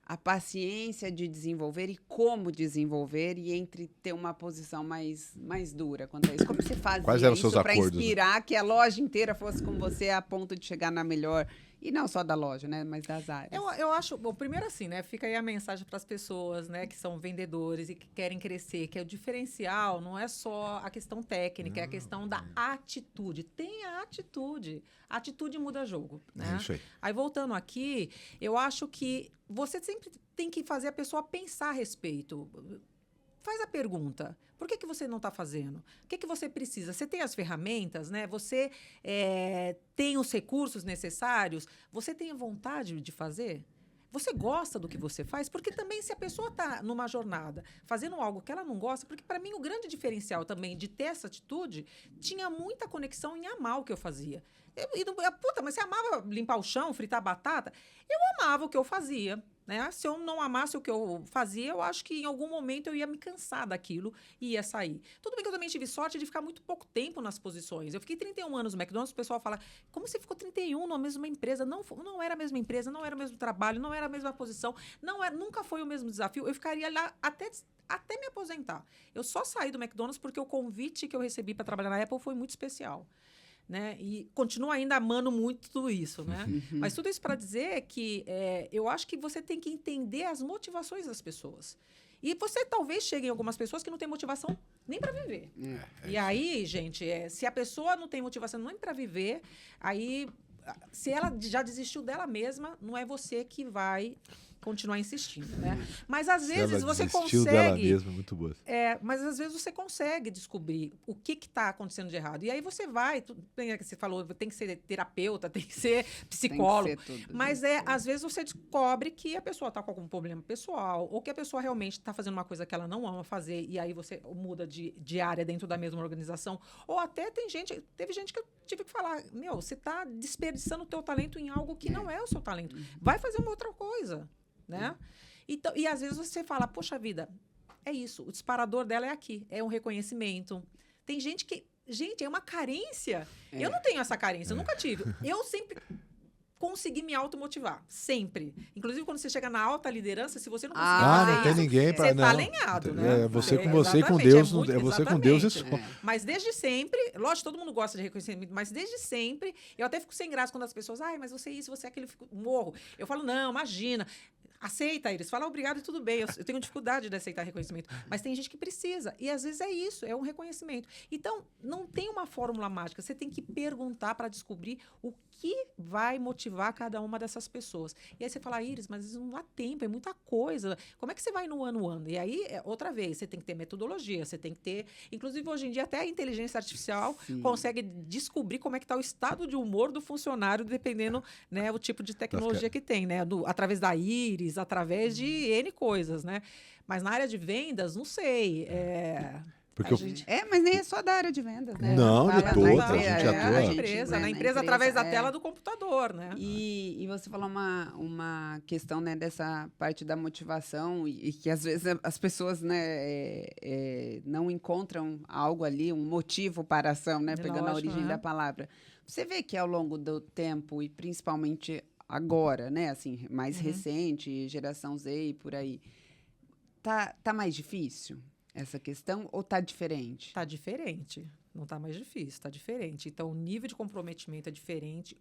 a paciência de desenvolver e como desenvolver, e entre ter uma posição mais dura quanto a isso? Como você fazia Quais eram os seus isso para acordos, inspirar que a loja inteira fosse com você a ponto de chegar na melhor... E não só da loja, né? Mas das áreas. Eu acho... Bom, primeiro assim, né? Fica aí a mensagem para as pessoas, né? Que são vendedores e que querem crescer. Que o diferencial não é só a questão técnica, é a questão da atitude. Tenha atitude. A atitude muda jogo, né? Isso aí. Aí, voltando aqui, eu acho que você sempre tem que fazer a pessoa pensar a respeito. Faz a pergunta. Por que você não está fazendo? O que você precisa? Você tem as ferramentas, né? Você tem os recursos necessários? Você tem a vontade de fazer? Você gosta do que você faz? Porque também se a pessoa está numa jornada fazendo algo que ela não gosta, porque para mim o grande diferencial também de ter essa atitude tinha muita conexão em amar o que eu fazia. Mas você amava limpar o chão, fritar batata? Eu amava o que eu fazia. Né? Se eu não amasse o que eu fazia, eu acho que em algum momento eu ia me cansar daquilo e ia sair. Tudo bem que eu também tive sorte de ficar muito pouco tempo nas posições. Eu fiquei 31 anos no McDonald's, o pessoal fala, como você ficou 31 na mesma empresa? Não era a mesma empresa, não era o mesmo trabalho, não era a mesma posição, nunca foi o mesmo desafio. Eu ficaria lá até me aposentar. Eu só saí do McDonald's porque o convite que eu recebi para trabalhar na Apple foi muito especial. Né? E continuo ainda amando muito tudo isso, né? Mas tudo isso para dizer que eu acho que você tem que entender as motivações das pessoas. E você talvez chegue em algumas pessoas que não têm motivação nem para viver. E aí, gente, se a pessoa não tem motivação nem para viver, aí, se ela já desistiu dela mesma, não é você que vai continuar insistindo, né? Mas às vezes você consegue... dela mesma, muito boa. Mas às vezes você consegue descobrir o que está acontecendo de errado. E aí você vai, você falou, tem que ser terapeuta, tem que ser psicólogo. Tem que ser tudo, mas às vezes você descobre que a pessoa está com algum problema pessoal, ou que a pessoa realmente está fazendo uma coisa que ela não ama fazer, e aí você muda de área dentro da mesma organização. Ou até teve gente que eu tive que falar, você está desperdiçando o teu talento em algo que não é o seu talento. Vai fazer uma outra coisa. Né? Então, e às vezes você fala, poxa vida, é isso, o disparador dela é aqui, é um reconhecimento. Tem gente que, é uma carência. Eu não tenho essa carência, eu nunca tive. Eu sempre consegui me automotivar, sempre. Inclusive, quando você chega na alta liderança, se você não conseguir fazer não tem isso, ninguém pra, você não. tá alinhado, né? Você com você e com Deus, você com Deus. Mas desde sempre, lógico, todo mundo gosta de reconhecimento, mas desde sempre, eu até fico sem graça quando as pessoas, mas você é isso, você é aquilo, eu fico, morro. Eu falo, não, imagina. Aceita, Iris. Fala obrigado e tudo bem. Eu tenho dificuldade de aceitar reconhecimento. Mas tem gente que precisa. E às vezes é isso, é um reconhecimento. Então, não tem uma fórmula mágica. Você tem que perguntar para descobrir o que vai motivar motivar cada uma dessas pessoas. E aí você fala, Iris, mas não dá tempo, é muita coisa. Como é que você vai no ano? E aí, outra vez, você tem que ter metodologia, você tem que ter... Inclusive, hoje em dia, até a inteligência artificial consegue descobrir como é que está o estado de humor do funcionário, dependendo, né, o tipo de tecnologia que tem, né? Através da Iris, através de N coisas, né? Mas na área de vendas, não sei. Porque mas nem é só da área de vendas, né? Não, de toda, a gente atua. Na empresa, através da tela do computador, né? E você falou uma questão, né, dessa parte da motivação e que às vezes as pessoas, né, não encontram algo ali, um motivo para a ação, né? Pegando a origem da palavra. Você vê que ao longo do tempo, e principalmente agora, né, assim, mais recente, geração Z e por aí, tá mais difícil essa questão ou tá diferente? Tá diferente. Não tá mais difícil, tá diferente. Então, o nível de comprometimento é diferente.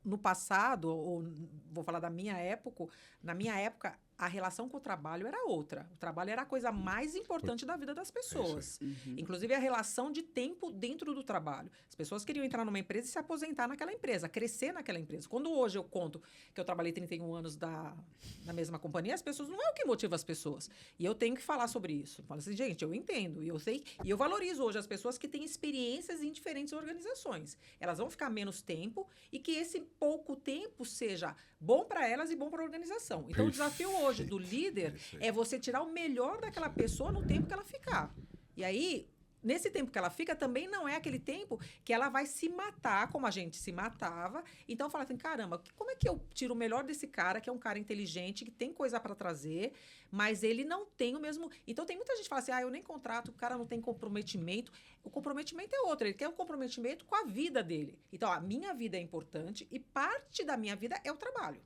No passado, ou vou falar da minha época, na minha época, a relação com o trabalho era outra. O trabalho era a coisa mais importante da vida das pessoas. Inclusive, a relação de tempo dentro do trabalho. As pessoas queriam entrar numa empresa e se aposentar naquela empresa, crescer naquela empresa. Quando hoje eu conto que eu trabalhei 31 anos na mesma companhia, as pessoas não é o que motiva as pessoas. E eu tenho que falar sobre isso. Eu falo assim, gente, eu entendo, e eu sei, e eu valorizo hoje as pessoas que têm experiências em diferentes organizações. Elas vão ficar menos tempo e que esse pouco tempo seja bom para elas e bom para a organização. Então, o desafio hoje do líder é você tirar o melhor daquela pessoa no tempo que ela ficar. E aí, nesse tempo que ela fica, também não é aquele tempo que ela vai se matar, como a gente se matava. Então, fala assim, caramba, como é que eu tiro o melhor desse cara, que é um cara inteligente, que tem coisa para trazer, mas ele não tem o mesmo... Então, tem muita gente que fala assim, eu nem contrato, o cara não tem comprometimento. O comprometimento é outro, ele quer um comprometimento com a vida dele. Então, a minha vida é importante e parte da minha vida é o trabalho.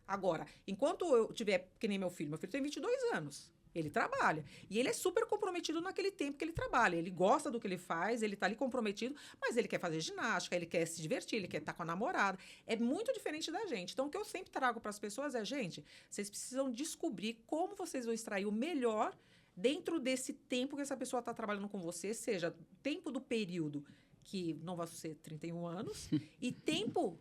Agora, enquanto eu tiver, que nem meu filho tem 22 anos, ele trabalha. E ele é super comprometido naquele tempo que ele trabalha. Ele gosta do que ele faz, ele tá ali comprometido, mas ele quer fazer ginástica, ele quer se divertir, ele quer estar com a namorada. É muito diferente da gente. Então, o que eu sempre trago para as pessoas é, gente, vocês precisam descobrir como vocês vão extrair o melhor dentro desse tempo que essa pessoa está trabalhando com você, seja tempo do período, que não vai ser 31 anos, e tempo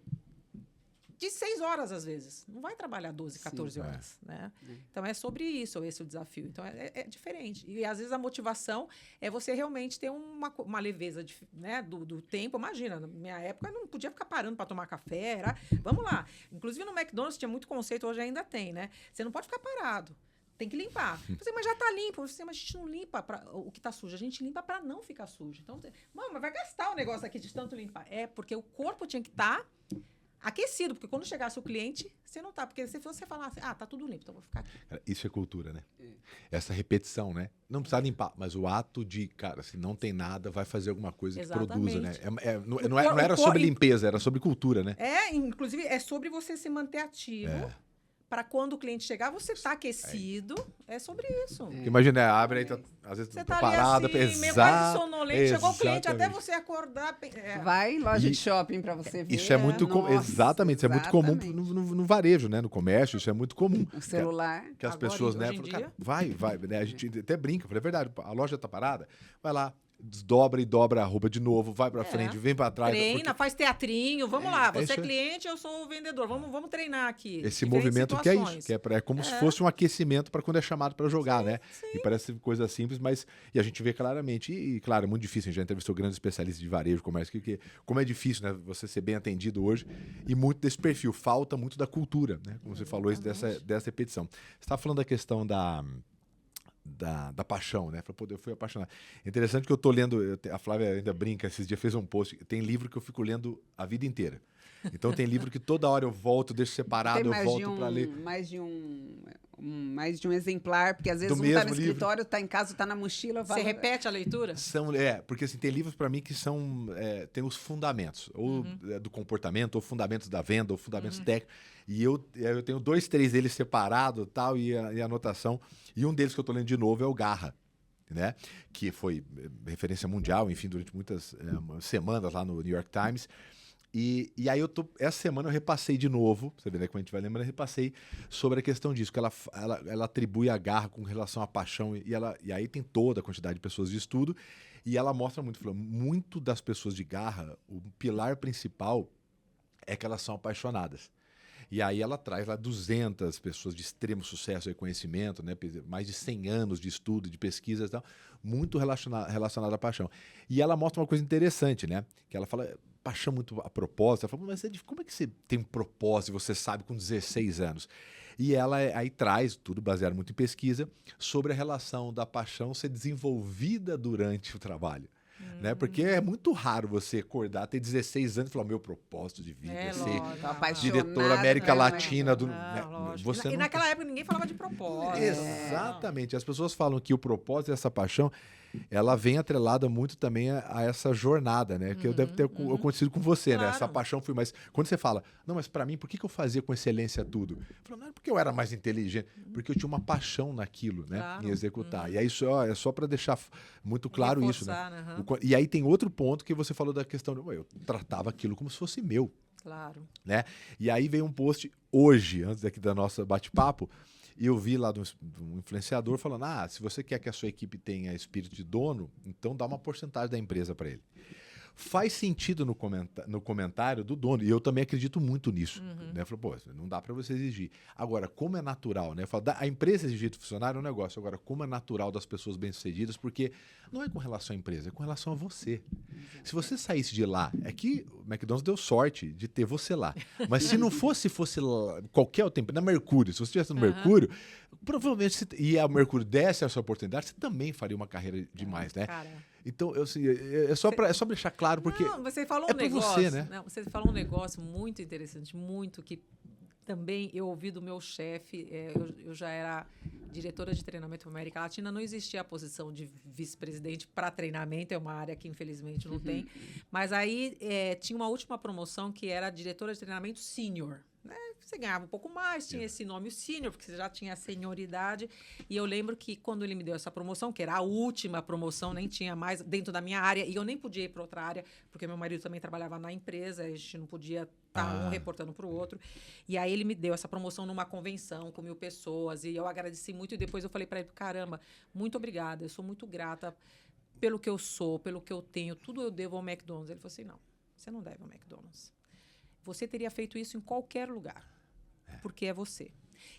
de 6 horas, às vezes. Não vai trabalhar 12, 14 horas, né? Então, é sobre isso, esse é o desafio. Então, é diferente. E, às vezes, a motivação é você realmente ter uma leveza né, do tempo. Imagina, na minha época, eu não podia ficar parando para tomar café. Vamos lá. Inclusive, no McDonald's tinha muito conceito, hoje ainda tem, né? Você não pode ficar parado. Tem que limpar. Você, mas já está limpo. Você, mas a gente não limpa o que está sujo. A gente limpa para não ficar sujo. Então, mas vai gastar o negócio aqui de tanto limpar. Porque o corpo tinha que estar aquecido, porque quando chegasse o cliente, você não tá. Porque se você falasse, tá tudo limpo, então vou ficar aqui. Cara, isso é cultura, né? Essa repetição, né? Não precisa limpar, mas o ato de, cara, se não tem nada, vai fazer alguma coisa que produza, né? Não era sobre limpeza, era sobre cultura, né? Inclusive, é sobre você se manter ativo. Para quando o cliente chegar, você tá aquecido. É sobre isso. Imagina, abre aí, às vezes você tá parada, assim, pesado. Meio quase sonolento, chegou o cliente até você acordar. Vai em loja de shopping para você ver. Isso é muito comum. Exatamente, isso é muito comum no varejo, né? No comércio, isso é muito comum. O celular. Que as pessoas, né? Dia. Vai, né? A gente até brinca, é verdade, a loja tá parada, vai lá. Desdobra e dobra a roupa de novo, vai pra frente, vem pra trás. Treina, faz teatrinho, vamos lá. Você é cliente, eu sou o vendedor. Vamos treinar aqui. Esse movimento que é isso, é como se fosse um aquecimento para quando é chamado para jogar, né? Sim. E parece coisa simples, mas e a gente vê claramente, e claro, é muito difícil, a gente já entrevistou grandes especialistas de varejo, comércio, como é difícil, né? Você ser bem atendido hoje, e muito desse perfil, falta muito da cultura, né? Como você falou, isso dessa repetição. Você estava falando da questão da paixão, né? Eu fui apaixonado. Interessante que eu tô lendo, a Flávia ainda brinca, esses dias fez um post, tem livro que eu fico lendo a vida inteira. Então tem livro que toda hora eu volto, deixo separado, eu volto para ler. Mais de um exemplar, porque às vezes um tá no escritório, tá em casa, tá na mochila. Você repete a leitura? Porque assim, tem livros para mim que são, tem os fundamentos, ou do comportamento, ou fundamentos da venda, ou fundamentos técnicos. E eu tenho 2, 3 deles separados, tal, e a anotação. E um deles que eu tô lendo de novo é o Garra, né? Que foi referência mundial, enfim, durante muitas semanas lá no New York Times. E aí essa semana eu repassei de novo, você vê, né, como a gente vai lembrando, eu repassei sobre a questão disso, que ela atribui a garra com relação à paixão, e aí tem toda a quantidade de pessoas de estudo, e ela mostra muito das pessoas de garra, o pilar principal é que elas são apaixonadas. E aí ela traz lá 200 pessoas de extremo sucesso e conhecimento, né? Mais de 100 anos de estudo, de pesquisa e tal, muito relacionado à paixão. E ela mostra uma coisa interessante, né? Que ela fala, paixão muito a propósito. Ela fala, mas como é que você tem um propósito e você sabe com 16 anos? E ela aí traz, tudo baseado muito em pesquisa, sobre a relação da paixão ser desenvolvida durante o trabalho. Né? Porque é muito raro você acordar, ter 16 anos e falar, meu propósito de vida é ser diretora América Latina. Você e naquela época ninguém falava de propósito. Exatamente. As pessoas falam que o propósito dessa paixão, ela vem atrelada muito também a essa jornada, né? Que deve ter acontecido com você, claro. Né? Essa paixão foi mais... Quando você fala, não, mas para mim, por que eu fazia com excelência tudo? Eu falo, não é porque eu era mais inteligente, porque eu tinha uma paixão naquilo, né? Claro. Em executar. E aí é só para deixar muito claro reforçar, isso, né? E aí tem outro ponto que você falou da questão de eu tratava aquilo como se fosse meu. Claro. Né? E aí veio um post hoje, antes aqui da nossa bate-papo, e eu vi lá de um influenciador falando, se você quer que a sua equipe tenha espírito de dono, então dá uma porcentagem da empresa para ele. Faz sentido no comentário do dono, e eu também acredito muito nisso. Né? Eu falo, pô, não dá para você exigir. Agora, como é natural, né? Eu falo, a empresa exigir do funcionário é um negócio. Agora, como é natural das pessoas bem-sucedidas, porque não é com relação à empresa, é com relação a você. Se você saísse de lá, é que o McDonald's deu sorte de ter você lá. Mas se não fosse lá, qualquer outra empresa, na Mercúrio, se você estivesse no Mercúrio, provavelmente, e a Mercúrio desse a sua oportunidade, você também faria uma carreira demais, né? Cara. Então, é só para deixar claro, porque você falou você, né? Não, você falou um negócio muito interessante, muito que também eu ouvi do meu chefe, eu já era diretora de treinamento para a América Latina, não existia a posição de vice-presidente para treinamento, é uma área que infelizmente não tem, mas aí tinha uma última promoção que era diretora de treinamento sênior. Né? Você ganhava um pouco mais, tinha esse nome, o sênior, porque você já tinha a senioridade. E eu lembro que quando ele me deu essa promoção, que era a última promoção, nem tinha mais dentro da minha área, e eu nem podia ir para outra área, porque meu marido também trabalhava na empresa, a gente não podia estar um reportando para o outro. E aí ele me deu essa promoção numa convenção com 1.000 pessoas, e eu agradeci muito, e depois eu falei para ele, caramba, muito obrigada, eu sou muito grata pelo que eu sou, pelo que eu tenho, tudo eu devo ao McDonald's. Ele falou assim, não, você não deve ao McDonald's. Você teria feito isso em qualquer lugar, porque é você.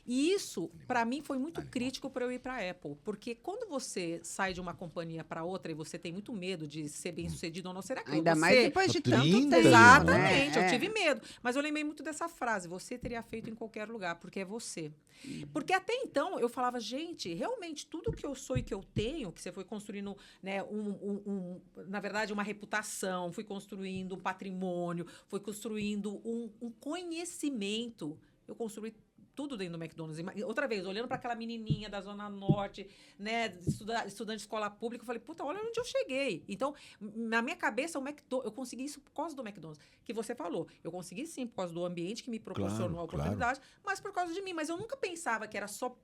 E isso, para mim, foi muito crítico para eu ir para a Apple, porque quando você sai de uma companhia para outra e você tem muito medo de ser bem-sucedido ou não, será que ainda mais depois de tanto tempo. Exatamente, eu tive medo. Mas eu lembrei muito dessa frase, você teria feito em qualquer lugar, porque é você. Porque até então, eu falava, gente, realmente, tudo que eu sou e que eu tenho, que você foi construindo, né, na verdade, uma reputação, fui construindo um patrimônio, fui construindo um conhecimento, eu construí tudo dentro do McDonald's. Outra vez, olhando para aquela menininha da Zona Norte, né, estudante de escola pública, eu falei, puta, olha onde eu cheguei. Então, na minha cabeça, eu consegui isso por causa do McDonald's, que você falou. Eu consegui sim por causa do ambiente que me proporcionou a oportunidade, mas por causa de mim. Mas eu nunca pensava que era só,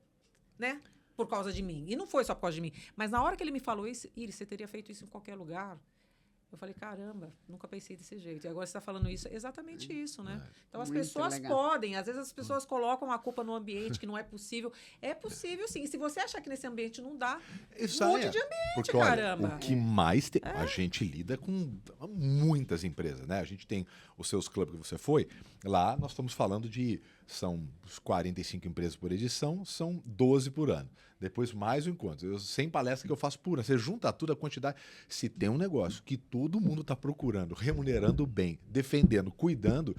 né, por causa de mim. E não foi só por causa de mim. Mas na hora que ele me falou isso, Iris, você teria feito isso em qualquer lugar. Eu falei, caramba, nunca pensei desse jeito. E agora você está falando isso, é exatamente isso, né? Então, as pessoas podem. Às vezes, as pessoas colocam a culpa no ambiente, que não é possível. É possível, sim. E se você achar que nesse ambiente não dá, mude de ambiente, porque, caramba. Olha, o que mais tem... A gente lida com muitas empresas, né? A gente tem os seus clubes que você foi. Lá, nós estamos falando de... São 45 empresas por edição, são 12 por ano. Depois mais um encontro. 100 palestras que eu faço por ano. Você junta tudo, a quantidade. Se tem um negócio que todo mundo está procurando, remunerando bem, defendendo, cuidando,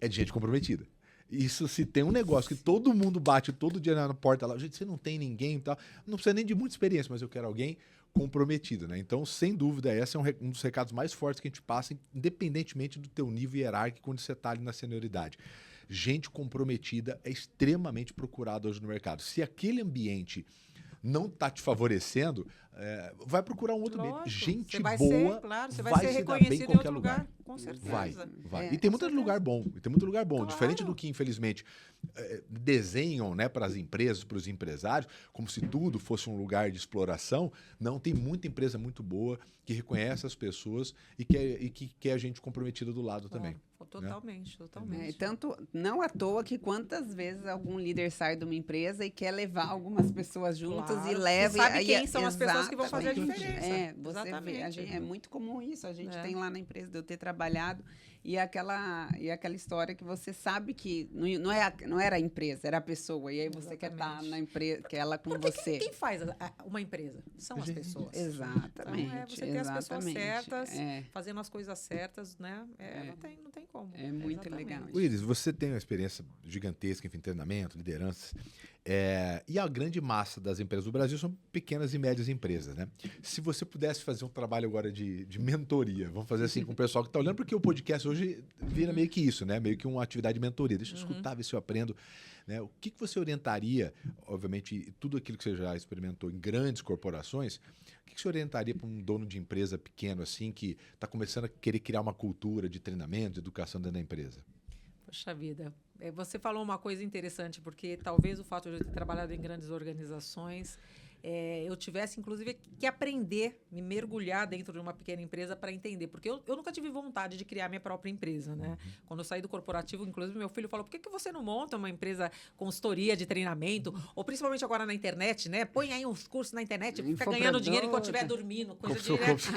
é de gente comprometida. Isso, se tem um negócio que todo mundo bate todo dia na porta lá, gente, você não tem ninguém e tal, não precisa nem de muita experiência, mas eu quero alguém comprometido, né? Então, sem dúvida, esse é um dos recados mais fortes que a gente passa, independentemente do teu nível hierárquico, quando você está ali na senioridade. Gente comprometida é extremamente procurada hoje no mercado. Se aquele ambiente não está te favorecendo, vai procurar um outro meio. Gente boa você vai ser reconhecido em outro lugar. Com certeza. Vai. E tem muito lugar bom. Claro. Diferente do que, infelizmente, desenham, né, para as empresas, para os empresários, como se tudo fosse um lugar de exploração. Não, tem muita empresa muito boa que reconhece as pessoas e que quer a gente comprometida do lado também. Totalmente. Tanto, não à toa que quantas vezes algum líder sai de uma empresa e quer levar algumas pessoas juntas e leva... Você sabe quem são as pessoas que vão fazer a diferença. Você vê, é muito comum isso. A gente tem lá na empresa de eu ter trabalhado e aquela história que você sabe que não era a empresa, era a pessoa. E aí você quer estar na empresa, quer ela com Porque você. quem faz uma empresa? São as pessoas. Exatamente. Então, você ter as pessoas certas, É. fazendo as coisas certas, né? Não tem como. É muito Exatamente. legal. Willis, você tem uma experiência gigantesca, enfim, treinamento, lideranças, e a grande massa das empresas do Brasil são pequenas e médias empresas, né? Se você pudesse fazer um trabalho agora de mentoria, vamos fazer assim com o pessoal que está olhando, porque o podcast hoje vira meio que isso, né? Meio que uma atividade de mentoria. Deixa eu escutar, ver se eu aprendo. Né? O que você orientaria, obviamente, tudo aquilo que você já experimentou em grandes corporações, o que você orientaria para um dono de empresa pequeno assim, que está começando a querer criar uma cultura de treinamento, de educação dentro da empresa? Poxa vida, você falou uma coisa interessante, porque talvez o fato de eu ter trabalhado em grandes organizações, eu tivesse, inclusive, que aprender, me mergulhar dentro de uma pequena empresa para entender. Porque eu nunca tive vontade de criar minha própria empresa, né? Quando eu saí do corporativo, inclusive, meu filho falou, por que você não monta uma empresa consultoria de treinamento? Ou principalmente agora na internet, né? Põe aí uns cursos na internet, fica ganhando dinheiro enquanto estiver dormindo.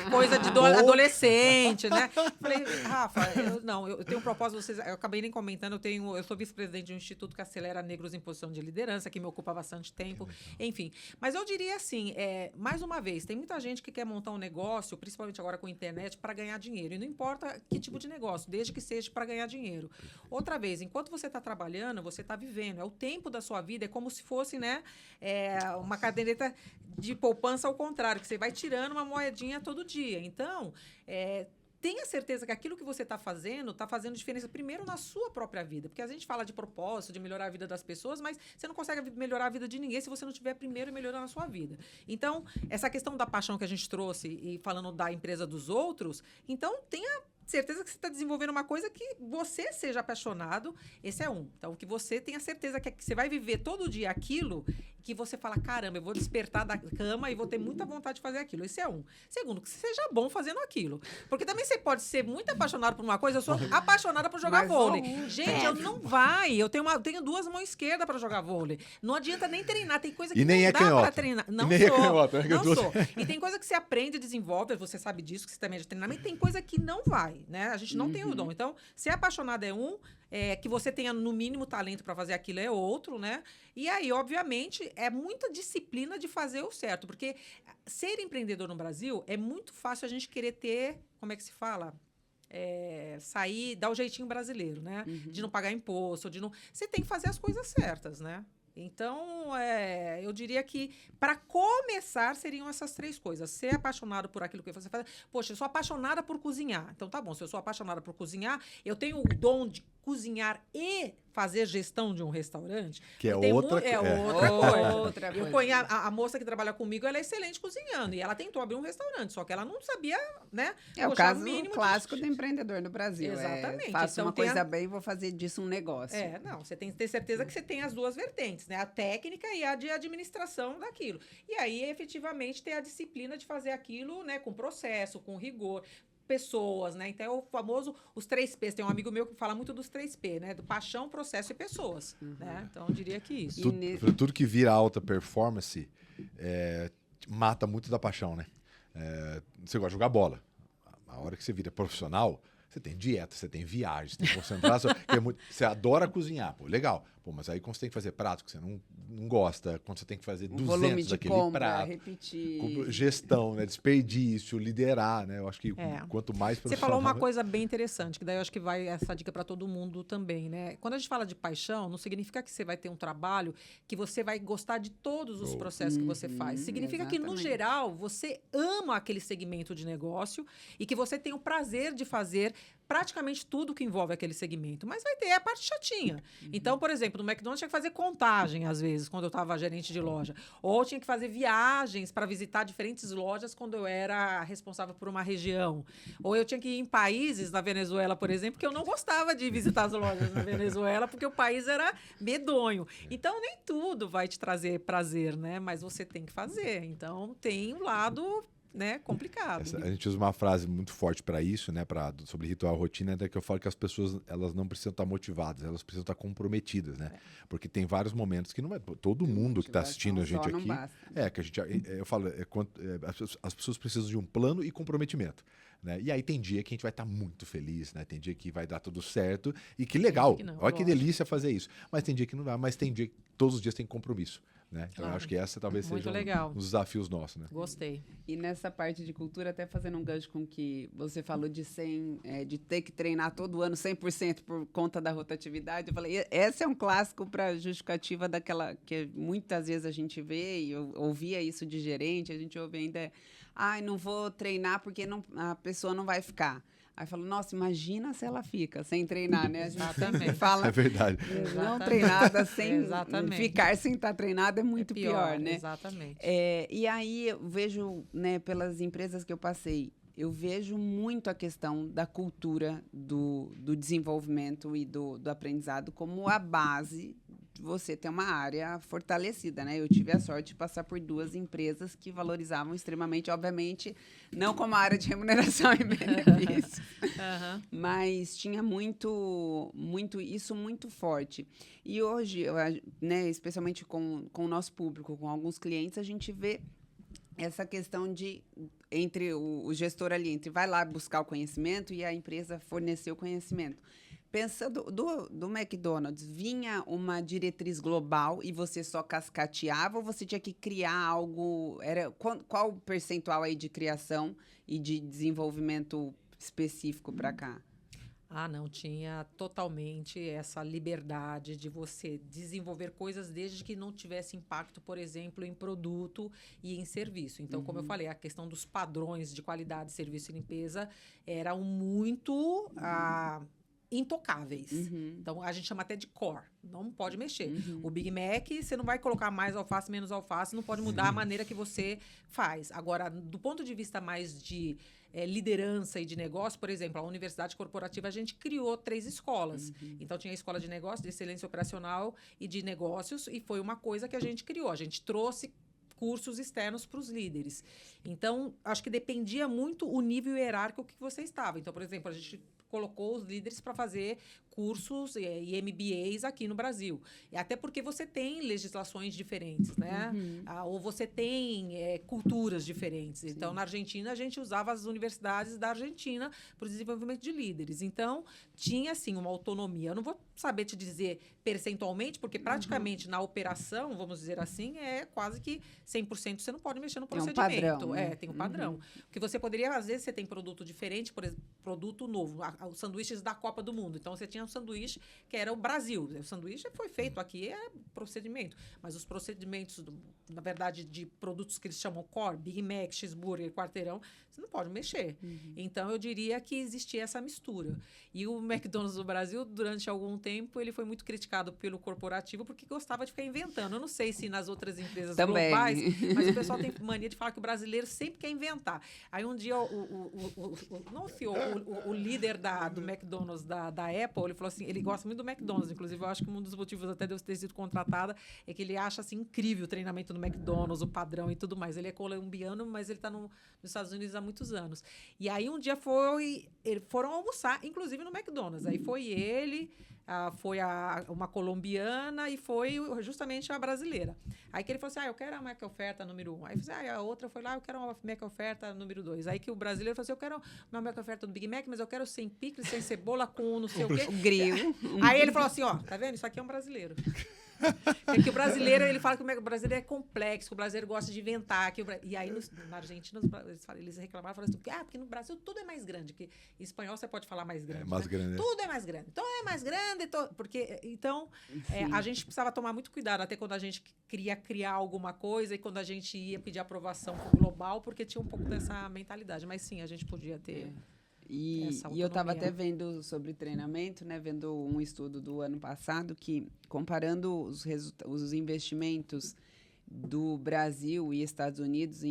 Coisa de adolescente, né? Falei, Rafa, eu tenho um propósito, eu acabei nem comentando, eu sou vice-presidente de um instituto que acelera negros em posição de liderança, que me ocupa bastante tempo. Enfim, mas eu diria assim, mais uma vez, tem muita gente que quer montar um negócio, principalmente agora com a internet, para ganhar dinheiro. E não importa que tipo de negócio, desde que seja para ganhar dinheiro. Outra vez, enquanto você está trabalhando, você está vivendo. É o tempo da sua vida, é como se fosse, né, uma caderneta de poupança ao contrário, que você vai tirando uma moedinha todo dia. Então, tenha certeza que aquilo que você está fazendo diferença primeiro na sua própria vida. Porque a gente fala de propósito, de melhorar a vida das pessoas, mas você não consegue melhorar a vida de ninguém se você não estiver primeiro melhorando a sua vida. Então, essa questão da paixão que a gente trouxe e falando da empresa dos outros, então tenha certeza que você está desenvolvendo uma coisa que você seja apaixonado, esse é um. Então, que você tenha certeza que você vai viver todo dia aquilo que você fala, caramba, eu vou despertar da cama e vou ter muita vontade de fazer aquilo. Esse é um. Segundo, que você seja bom fazendo aquilo. Porque também você pode ser muito apaixonado por uma coisa, eu sou apaixonada por jogar vôlei. Gente, eu tenho duas mãos esquerdas para jogar vôlei. Não adianta nem treinar, tem coisa que não dá para treinar. Não sou. E tem coisa que você aprende, desenvolve, você sabe disso, que você também é de treinamento, tem coisa que não vai, né? A gente não tem o dom. Então, ser apaixonado é um, que você tenha, no mínimo, talento para fazer aquilo é outro, né? E aí, obviamente, é muita disciplina de fazer o certo. Porque ser empreendedor no Brasil é muito fácil a gente querer ter, como é que se fala? Sair, dar o jeitinho brasileiro, né? De não pagar imposto, de não... Você tem que fazer as coisas certas, né? Então, eu diria que, para começar, seriam essas três coisas. Ser apaixonado por aquilo que você faz. Poxa, eu sou apaixonada por cozinhar. Então, tá bom, se eu sou apaixonada por cozinhar, eu tenho o dom de cozinhar e fazer gestão de um restaurante. Que é outra coisa. Eu conheço a moça que trabalha comigo, ela é excelente cozinhando. E ela tentou abrir um restaurante, só que ela não sabia, né? É o caso clássico do empreendedor no Brasil. Exatamente. Faço uma coisa bem, vou fazer disso um negócio. Você tem que ter certeza que você tem as duas vertentes, né? A técnica e a de administração daquilo. E aí, efetivamente, ter a disciplina de fazer aquilo, né? Com processo, com rigor. Pessoas, né? Então, é o famoso os 3Ps. Tem um amigo meu que fala muito dos 3P, né? Do paixão, processo e pessoas. Né? Então, eu diria que isso. Tudo que vira alta performance mata muito da paixão, né? Você gosta de jogar bola. A hora que você vira profissional, você tem dieta, você tem viagem, você tem concentração. Você adora cozinhar, pô, legal. Pô, mas aí quando você tem que fazer prato que você não gosta, quando você tem que fazer 200 daquele prato, repetir. Gestão, né, desperdício, liderar, né? Eu acho que quanto mais Você falou uma coisa bem interessante, que daí eu acho que vai essa dica para todo mundo também, né? Quando a gente fala de paixão, não significa que você vai ter um trabalho que você vai gostar de todos os processos que você faz. Significa que, no geral, você ama aquele segmento de negócio e que você tem o prazer de fazer praticamente tudo que envolve aquele segmento. Mas vai ter a parte chatinha. Então, por exemplo, no McDonald's tinha que fazer contagem, às vezes, quando eu estava gerente de loja. Ou tinha que fazer viagens para visitar diferentes lojas quando eu era responsável por uma região. Ou eu tinha que ir em países, na Venezuela, por exemplo, que eu não gostava de visitar as lojas na Venezuela, porque o país era medonho. Então, nem tudo vai te trazer prazer, né? Mas você tem que fazer. Então, tem um lado... né, complicado. A gente usa uma frase muito forte para isso, né, sobre ritual rotina, que eu falo que as pessoas elas não precisam estar motivadas, elas precisam estar comprometidas, né? Porque tem vários momentos que não é todo mundo que está assistindo a gente aqui, que a gente, eu falo, as pessoas precisam de um plano e comprometimento. né? E aí tem dia que a gente vai estar muito feliz, né? Tem dia que vai dar tudo certo e que legal, não, olha que lógico. delícia fazer isso. Mas tem dia que não dá, mas tem dia que todos os dias tem compromisso, né? Então eu Claro. acho que essa talvez Muito seja legal. um dos desafios nossos, né? Gostei. E nessa parte de cultura, até fazendo um gancho com o que você falou de ter que treinar todo ano 100% por conta da rotatividade, eu falei, esse é um clássico para justificativa daquela que muitas vezes a gente vê, e eu ouvia isso de gerente, a gente ouve ainda, não vou treinar porque a pessoa não vai ficar. Aí falo, nossa, imagina se ela fica sem treinar, né? A gente sempre fala, É verdade. não Exatamente. treinada sem Exatamente. ficar sem estar treinada é muito pior, né? Exatamente. E aí eu vejo, né, pelas empresas que eu passei, eu vejo muito a questão da cultura do desenvolvimento e do aprendizado como a base de você ter uma área fortalecida, né? Eu tive a sorte de passar por 2 empresas que valorizavam extremamente, obviamente, não como a área de remuneração e benefícios, mas tinha muito isso muito forte. E hoje, né, especialmente com o nosso público, com alguns clientes, a gente vê essa questão entre o gestor ali, entre vai lá buscar o conhecimento e a empresa fornecer o conhecimento. Pensando do McDonald's, vinha uma diretriz global e você só cascateava ou você tinha que criar algo? Qual o percentual aí de criação e de desenvolvimento específico para cá? Não, tinha totalmente essa liberdade de você desenvolver coisas desde que não tivesse impacto, por exemplo, em produto e em serviço. Então, como eu falei, a questão dos padrões de qualidade, serviço e limpeza eram muito intocáveis. Então, a gente chama até de core. Não pode mexer. O Big Mac, você não vai colocar mais alface, menos alface, não pode mudar a maneira que você faz. Agora, do ponto de vista mais de liderança e de negócio, por exemplo, a Universidade Corporativa, a gente criou 3 escolas. Então, tinha a Escola de Negócios, de Excelência Operacional e de Negócios, e foi uma coisa que a gente criou. A gente trouxe cursos externos para os líderes. Então, acho que dependia muito o nível hierárquico que você estava. Então, por exemplo, a gente colocou os líderes para fazer cursos e MBAs aqui no Brasil. E até porque você tem legislações diferentes, né? Ou você tem culturas diferentes. Sim. Então, na Argentina, a gente usava as universidades da Argentina para o desenvolvimento de líderes. Então, tinha, assim, uma autonomia. Eu não vou saber te dizer percentualmente, porque praticamente na operação, vamos dizer assim, é quase que 100% você não pode mexer no procedimento. Tem um padrão, né? Tem um padrão. Porque você poderia, às vezes, você tem produto diferente, por exemplo, produto novo, os sanduíches da Copa do Mundo. Então, você tinha um sanduíche que era o Brasil. O sanduíche foi feito aqui, é procedimento. Mas os procedimentos, na verdade, de produtos que eles chamam core, Big Mac, cheeseburger, quarteirão, você não pode mexer. Então, eu diria que existia essa mistura. E o McDonald's do Brasil, durante algum tempo, ele foi muito criticado pelo corporativo porque gostava de ficar inventando. Eu não sei se nas outras empresas também globais, mas o pessoal tem mania de falar que o brasileiro sempre quer inventar. Aí um dia o líder do McDonald's da Apple, ele falou assim, ele gosta muito do McDonald's, inclusive eu acho que um dos motivos até de eu ter sido contratada é que ele acha assim incrível o treinamento do McDonald's, o padrão e tudo mais. Ele é colombiano, mas ele está nos Estados Unidos há muitos anos. E aí um dia foram almoçar, inclusive no McDonald's. Aí foi ele, foi uma colombiana e foi justamente a brasileira. Aí que ele falou assim, eu quero a Mac Oferta número 1. Aí eu falei, a outra foi lá, eu quero uma Mac Oferta número 2. Aí que o brasileiro falou assim, eu quero uma Mac Oferta do Big Mac, mas eu quero sem picles, sem cebola, com não sei o quê. Grill. Aí ele falou assim, tá vendo? Isso aqui é um brasileiro. Porque o brasileiro, ele fala que o brasileiro é complexo, que o brasileiro gosta de inventar. E aí, na Argentina, eles reclamaram, falaram assim, porque no Brasil tudo é mais grande. Que em espanhol você pode falar mais grande. Mais grande. Tudo é mais grande. Então, é mais grande. Então, a gente precisava tomar muito cuidado, até quando a gente queria criar alguma coisa e quando a gente ia pedir aprovação global, porque tinha um pouco dessa mentalidade. Mas sim, a gente podia ter... E eu estava até vendo sobre treinamento, né? Vendo um estudo do ano passado que, comparando os investimentos do Brasil e Estados Unidos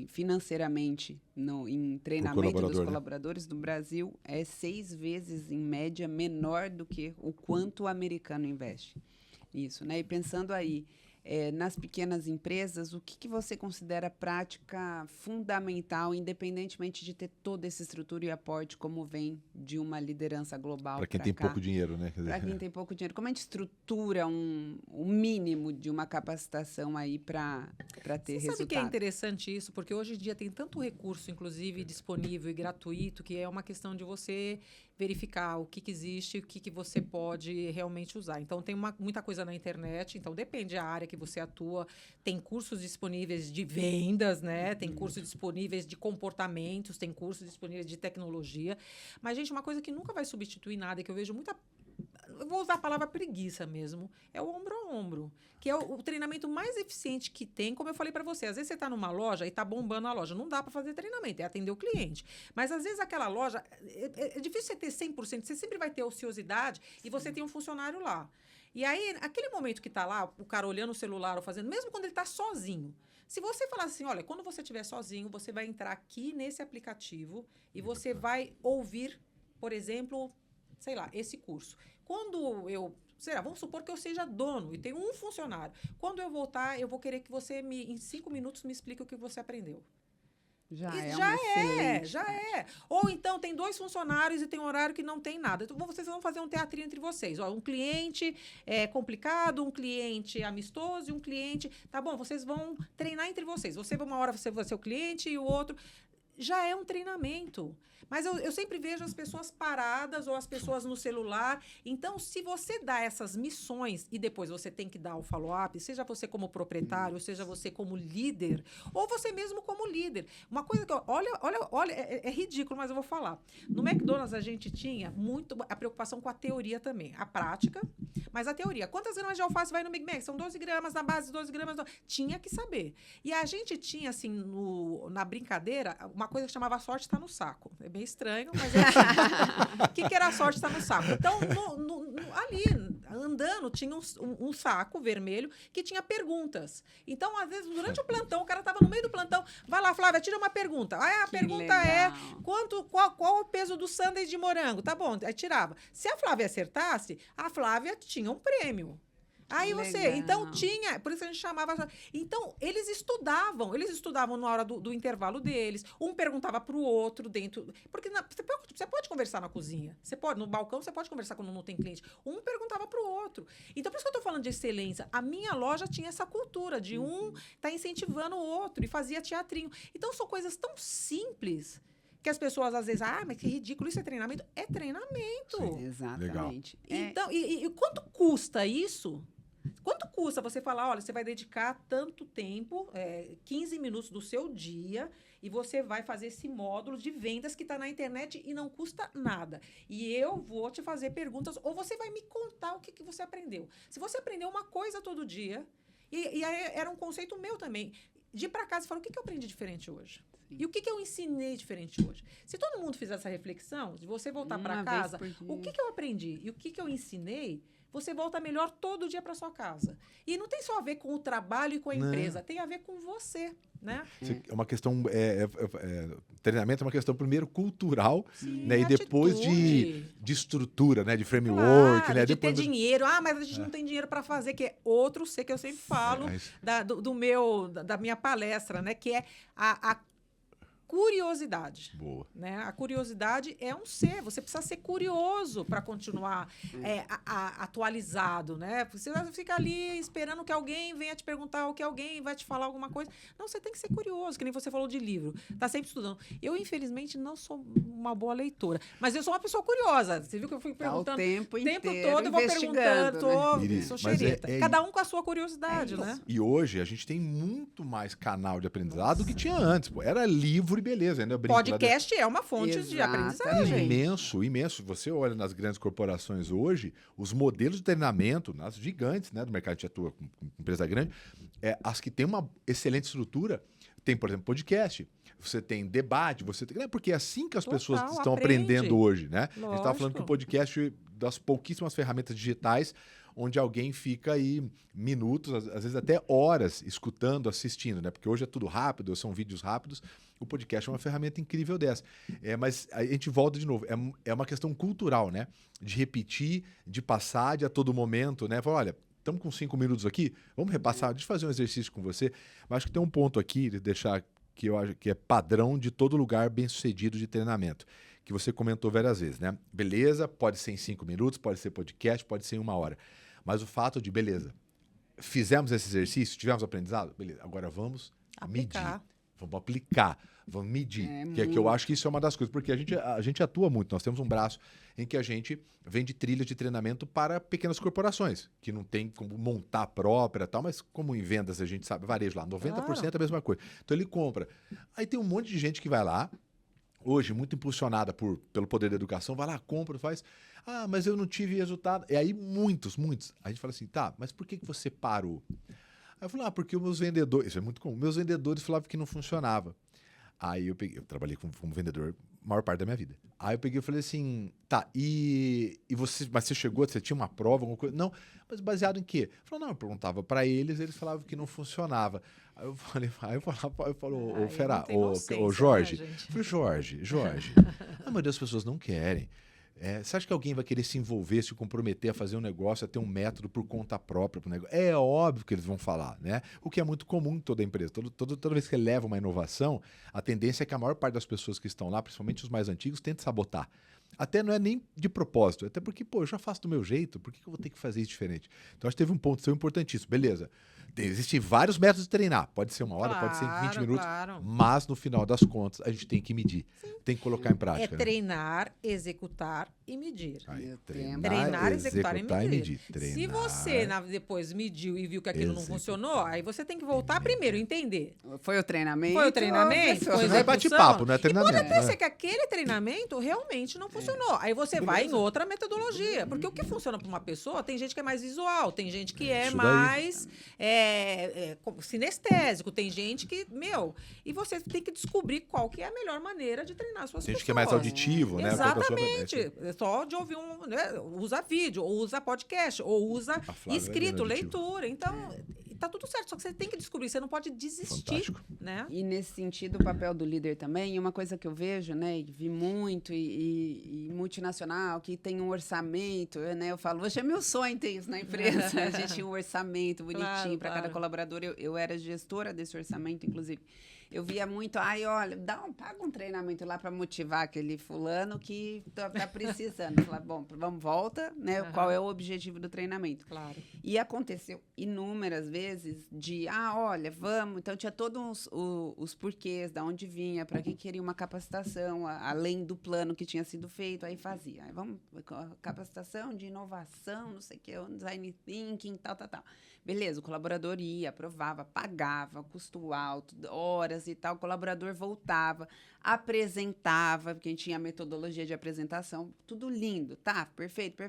financeiramente em treinamento dos colaboradores, do Brasil é 6 vezes, em média, menor do que o quanto o americano investe nisso, né? E pensando aí, nas pequenas empresas, o que você considera prática fundamental, independentemente de ter toda essa estrutura e aporte, como vem de uma liderança global Para quem tem pouco dinheiro, né? Para quem tem pouco dinheiro. Como a gente estrutura o mínimo de uma capacitação aí para ter resultado? Sabe que é interessante isso? Porque hoje em dia tem tanto recurso, inclusive, disponível e gratuito, que é uma questão de você verificar o que existe, o que você pode realmente usar. Então, tem muita coisa na internet, então depende da área que você atua. Tem cursos disponíveis de vendas, né? Tem cursos disponíveis de comportamentos, tem cursos disponíveis de tecnologia. Mas, gente, uma coisa que nunca vai substituir nada, que eu vejo muita... Eu vou usar a palavra preguiça mesmo, é o ombro a ombro, que é o treinamento mais eficiente que tem, como eu falei para você. Às vezes você está numa loja e está bombando a loja, não dá para fazer treinamento, é atender o cliente. Mas às vezes aquela loja, é difícil você ter 100%, você sempre vai ter ociosidade e você tem um funcionário lá. E aí, aquele momento que está lá, o cara olhando o celular ou fazendo, mesmo quando ele está sozinho, se você falar assim, olha, quando você estiver sozinho, você vai entrar aqui nesse aplicativo e você vai ouvir, por exemplo, sei lá, esse curso. Quando vamos supor que eu seja dono e tenho um funcionário. Quando eu voltar, eu vou querer que você, em 5 minutos, me explique o que você aprendeu. Já é. Ou então, tem 2 funcionários e tem um horário que não tem nada. Então, vocês vão fazer um teatrinho entre vocês. Ó, um cliente complicado, um cliente amistoso e um cliente... Tá bom, vocês vão treinar entre vocês. Uma hora você vai ser o cliente e o outro... Já é um treinamento. Mas eu sempre vejo as pessoas paradas ou as pessoas no celular. Então, se você dá essas missões e depois você tem que dar o follow-up, seja você como proprietário, seja você como líder, ou você mesmo como líder. Uma coisa que... Olha, é ridículo, mas eu vou falar. No McDonald's, a gente tinha muito a preocupação com a teoria também. A prática, mas a teoria. Quantas gramas de alface vai no Big Mac? São 12 gramas na base, 12 gramas... Tinha que saber. E a gente tinha, assim, na brincadeira, uma coisa que chamava sorte está no saco. É bem estranho, mas é assim. O que era a sorte está no saco? Então, ali, andando, tinha um saco vermelho que tinha perguntas. Então, às vezes, durante o plantão, o cara estava no meio do plantão, vai lá, Flávia, tira uma pergunta. Aí a pergunta legal. Qual o peso do sundae de morango? Tá bom, aí tirava. Se a Flávia acertasse, a Flávia tinha um prêmio. Aí então tinha, por isso a gente chamava. Então, eles estudavam na hora do intervalo deles. Um perguntava para o outro dentro. Porque você pode conversar na cozinha. No balcão, você pode conversar quando não tem cliente. Um perguntava para o outro. Então, por isso que eu estou falando de excelência. A minha loja tinha essa cultura de um tá incentivando o outro e fazia teatrinho. Então, são coisas tão simples que as pessoas às vezes, mas que ridículo, isso é treinamento? É treinamento. Sim, exatamente. Então, e quanto custa isso? Quanto custa você falar, olha, você vai dedicar tanto tempo, 15 minutos do seu dia, e você vai fazer esse módulo de vendas que está na internet e não custa nada. E eu vou te fazer perguntas, ou você vai me contar o que você aprendeu. Se você aprendeu uma coisa todo dia, e aí era um conceito meu também, de ir para casa e falar, o que eu aprendi diferente hoje? Sim. E o que eu ensinei diferente hoje? Se todo mundo fizer essa reflexão, de você voltar para casa, o que eu aprendi e o que eu ensinei, você volta melhor todo dia para sua casa. E não tem só a ver com o trabalho e com a empresa, tem a ver com você, né? É uma questão... treinamento é uma questão, primeiro, cultural, sim, né? E depois de estrutura, né? De framework, claro, né? De ter dinheiro. Mas a gente não tem dinheiro para fazer, que é outro C que eu sempre falo da minha palestra, né? Que é a curiosidade. Boa. Né? A curiosidade é um ser. Você precisa ser curioso para continuar atualizado. Né? Você fica ali esperando que alguém venha te perguntar ou que alguém vai te falar alguma coisa. Não, você tem que ser curioso, que nem você falou de livro. Está sempre estudando. Eu, infelizmente, não sou uma boa leitora, mas eu sou uma pessoa curiosa. Você viu que eu fui perguntando o tempo todo, eu vou perguntando. Né? Sou xereta. Cada um com a sua curiosidade, né? E hoje a gente tem muito mais canal de aprendizado do que tinha antes. Era livro e beleza, ainda brinco. Podcast é uma fonte de aprendizagem. Imenso. Você olha nas grandes corporações hoje, os modelos de treinamento, nas gigantes, né, do mercado de atua com empresa grande, as que têm uma excelente estrutura, tem, por exemplo, podcast, você tem debate, porque é assim que as pessoas estão aprendendo hoje, né? Lógico. A gente estava falando que o podcast, das pouquíssimas ferramentas digitais, onde alguém fica aí minutos, às vezes até horas, escutando, assistindo, né? Porque hoje é tudo rápido, são vídeos rápidos. O podcast é uma ferramenta incrível dessa. Mas a gente volta de novo. É uma questão cultural, né? De repetir, de passar, de a todo momento, né? Falar, olha, estamos com 5 minutos aqui, vamos repassar, deixa eu fazer um exercício com você. Mas acho que tem um ponto aqui, de deixar que eu acho que é padrão de todo lugar bem-sucedido de treinamento, que você comentou várias vezes, né? Beleza, pode ser em 5 minutos, pode ser podcast, pode ser em 1 hora. Mas o fato de, beleza, fizemos esse exercício, tivemos aprendizado, beleza, agora vamos medir, vamos aplicar, vamos medir, que eu acho que isso é uma das coisas, porque a gente atua muito, nós temos um braço em que a gente vende trilhas de treinamento para pequenas corporações, que não tem como montar a própria e tal, mas como em vendas a gente sabe, varejo lá, 90% é a mesma coisa. Então ele compra. Aí tem um monte de gente que vai lá, hoje muito impulsionada pelo poder da educação, vai lá, compra, faz, mas eu não tive resultado. E aí muitos, a gente fala assim, tá, mas por que você parou? Aí eu falei, porque os meus vendedores, isso é muito comum, meus vendedores falavam que não funcionava. Aí eu trabalhei como vendedor a maior parte da minha vida. Aí eu peguei e falei assim, tá, mas você chegou, você tinha uma prova, alguma coisa? Não, mas baseado em quê? Eu falei, não, eu perguntava pra eles falavam que não funcionava. Aí eu falo, ô Ferá, ô Jorge. Né, eu falei, Jorge, a maioria das pessoas não querem. Você acha que alguém vai querer se envolver, se comprometer a fazer um negócio, a ter um método por conta própria para o negócio? É óbvio que eles vão falar, né? O que é muito comum em toda empresa. Toda vez que ele leva uma inovação, a tendência é que a maior parte das pessoas que estão lá, principalmente os mais antigos, tente sabotar. Até não é nem de propósito, até porque, eu já faço do meu jeito, por que eu vou ter que fazer isso diferente? Então, acho que teve um ponto seu importantíssimo. Beleza. Existem vários métodos de treinar. Pode ser 1 hora, pode ser em 20 minutos. Mas, no final das contas, a gente tem que medir. Sim. Tem que colocar em prática. É treinar, executar e medir. Treinar, executar e medir. Se você depois mediu e viu que aquilo não funcionou, aí você tem que voltar primeiro, entender. Foi o treinamento? Foi o treinamento? Não é bate-papo, não é treinamento. E pode até ser que aquele treinamento realmente não funcionou. Aí você vai em outra metodologia. Porque o que funciona para uma pessoa, tem gente que é mais visual, tem gente que é mais sinestésico, tem gente que, e você tem que descobrir qual que é a melhor maneira de treinar suas pessoas. Tem gente que é mais auditivo, né? Exatamente. Só de ouvir usa vídeo, ou usa podcast, ou usa escrito, leitura. Então, tá tudo certo. Só que você tem que descobrir, você não pode desistir. Fantástico. Né? E nesse sentido, o papel do líder também, uma coisa que eu vejo, né, e vi muito, e multinacional, que tem um orçamento, né? Eu falo, hoje é meu sonho ter isso na empresa. A gente tinha um orçamento bonitinho para cada colaborador. Eu era gestora desse orçamento, inclusive. Eu via muito, olha, paga um treinamento lá para motivar aquele fulano que tá precisando. Falar, bom, vamos, volta, né? Qual é o objetivo do treinamento? Claro. E aconteceu inúmeras vezes de, olha, vamos. Então, tinha todos os porquês, de onde vinha, para quem queria uma capacitação, além do plano que tinha sido feito, aí fazia. Aí, vamos, capacitação de inovação, não sei o que, design thinking, tal. Beleza, o colaborador ia, aprovava, pagava, custo alto, horas e tal, o colaborador voltava, apresentava, porque a gente tinha a metodologia de apresentação, tudo lindo, tá? Perfeito.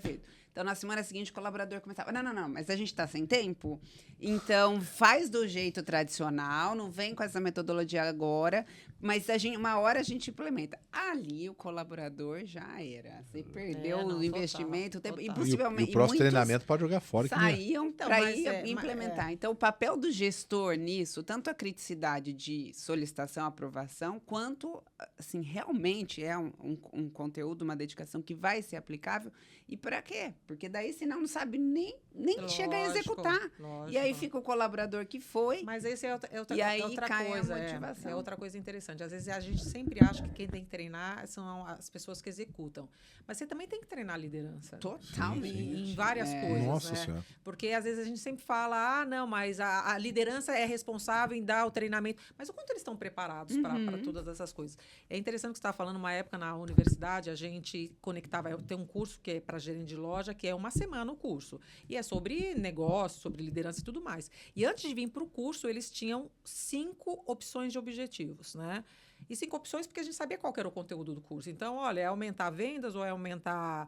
Então, na semana seguinte, o colaborador começava, não, mas a gente está sem tempo, então faz do jeito tradicional, não vem com essa metodologia agora, mas uma hora a gente implementa. Ali, o colaborador já era. Você perdeu o investimento, o tempo, impossivelmente. E o próximo treinamento pode jogar fora. Saíam para ir implementar. Então, o papel do gestor nisso, tanto a criticidade de solicitação, aprovação, quanto, assim, realmente é um conteúdo, uma dedicação que vai ser aplicável. E para quê? Porque daí, senão, não sabe nem chegar a executar. Lógico. E aí fica o colaborador que foi. Mas esse é outra cai coisa. A motivação. É outra coisa interessante. Às vezes a gente sempre acha que quem tem que treinar são as pessoas que executam. Mas você também tem que treinar a liderança. Totalmente. Em várias coisas. Nossa né? Senhora. Porque às vezes a gente sempre fala, não, mas a liderança é responsável em dar o treinamento. Mas o quanto eles estão preparados para todas essas coisas? É interessante que você estava falando, uma época na universidade, a gente conectava, tem um curso que é para gerente de loja, que é 1 semana o curso. E é sobre negócio, sobre liderança e tudo mais. E antes de vir para o curso, eles tinham 5 opções de objetivos, né? E 5 opções porque a gente sabia qual era o conteúdo do curso. Então, olha, é aumentar vendas, ou é aumentar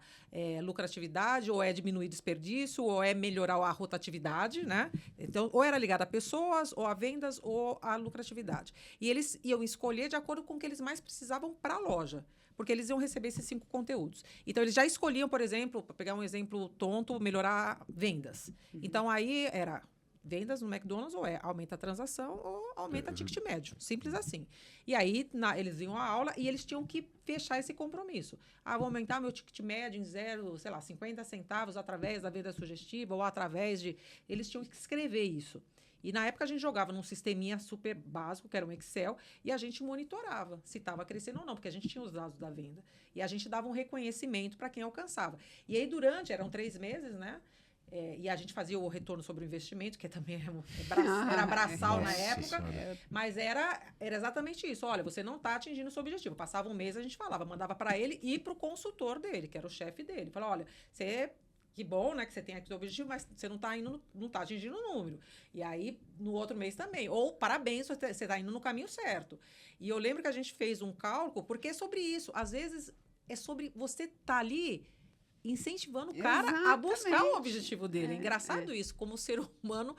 lucratividade, ou é diminuir desperdício, ou é melhorar a rotatividade, né? Então, ou era ligado a pessoas, ou a vendas, ou a lucratividade. E eles iam escolher de acordo com o que eles mais precisavam para a loja, porque eles iam receber esses 5 conteúdos. Então, eles já escolhiam, por exemplo, para pegar um exemplo tonto, melhorar vendas. Então, aí era vendas no McDonald's ou aumenta a transação ou aumenta ticket médio. Simples assim. E aí, eles iam à aula e eles tinham que fechar esse compromisso. Vou aumentar meu ticket médio em 50 centavos através da venda sugestiva ou através de... Eles tinham que escrever isso. E na época a gente jogava num sisteminha super básico, que era um Excel, e a gente monitorava se estava crescendo ou não, porque a gente tinha os dados da venda. E a gente dava um reconhecimento para quem alcançava. E aí, eram 3 meses, né? E a gente fazia o retorno sobre o investimento, que também era braçal na época, mas era exatamente isso. Olha, você não está atingindo o seu objetivo. Passava um mês, a gente mandava para ele e para o consultor dele, que era o chefe dele. Falava, olha, que bom, né, que você tem aqui o objetivo, mas você não está atingindo o número. E aí, no outro mês também. Ou, parabéns, você está indo no caminho certo. E eu lembro que a gente fez um cálculo, porque é sobre isso. Às vezes, é sobre você estar ali incentivando o cara a buscar o objetivo dele. É engraçado isso, como ser humano...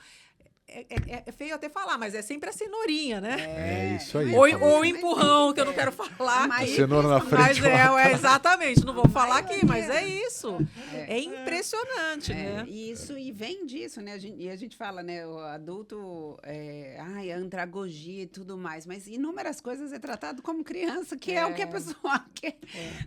É feio até falar, mas é sempre a cenourinha, né? É isso aí. Ou o empurrão, que eu não quero falar aqui. Cenoura na frente. Mas exatamente, não vou falar aqui, mas é isso. É impressionante, né? Isso, e vem disso, né? E a gente fala, né? O adulto, a andragogia e tudo mais, mas inúmeras coisas é tratado como criança, que é o que a pessoa quer.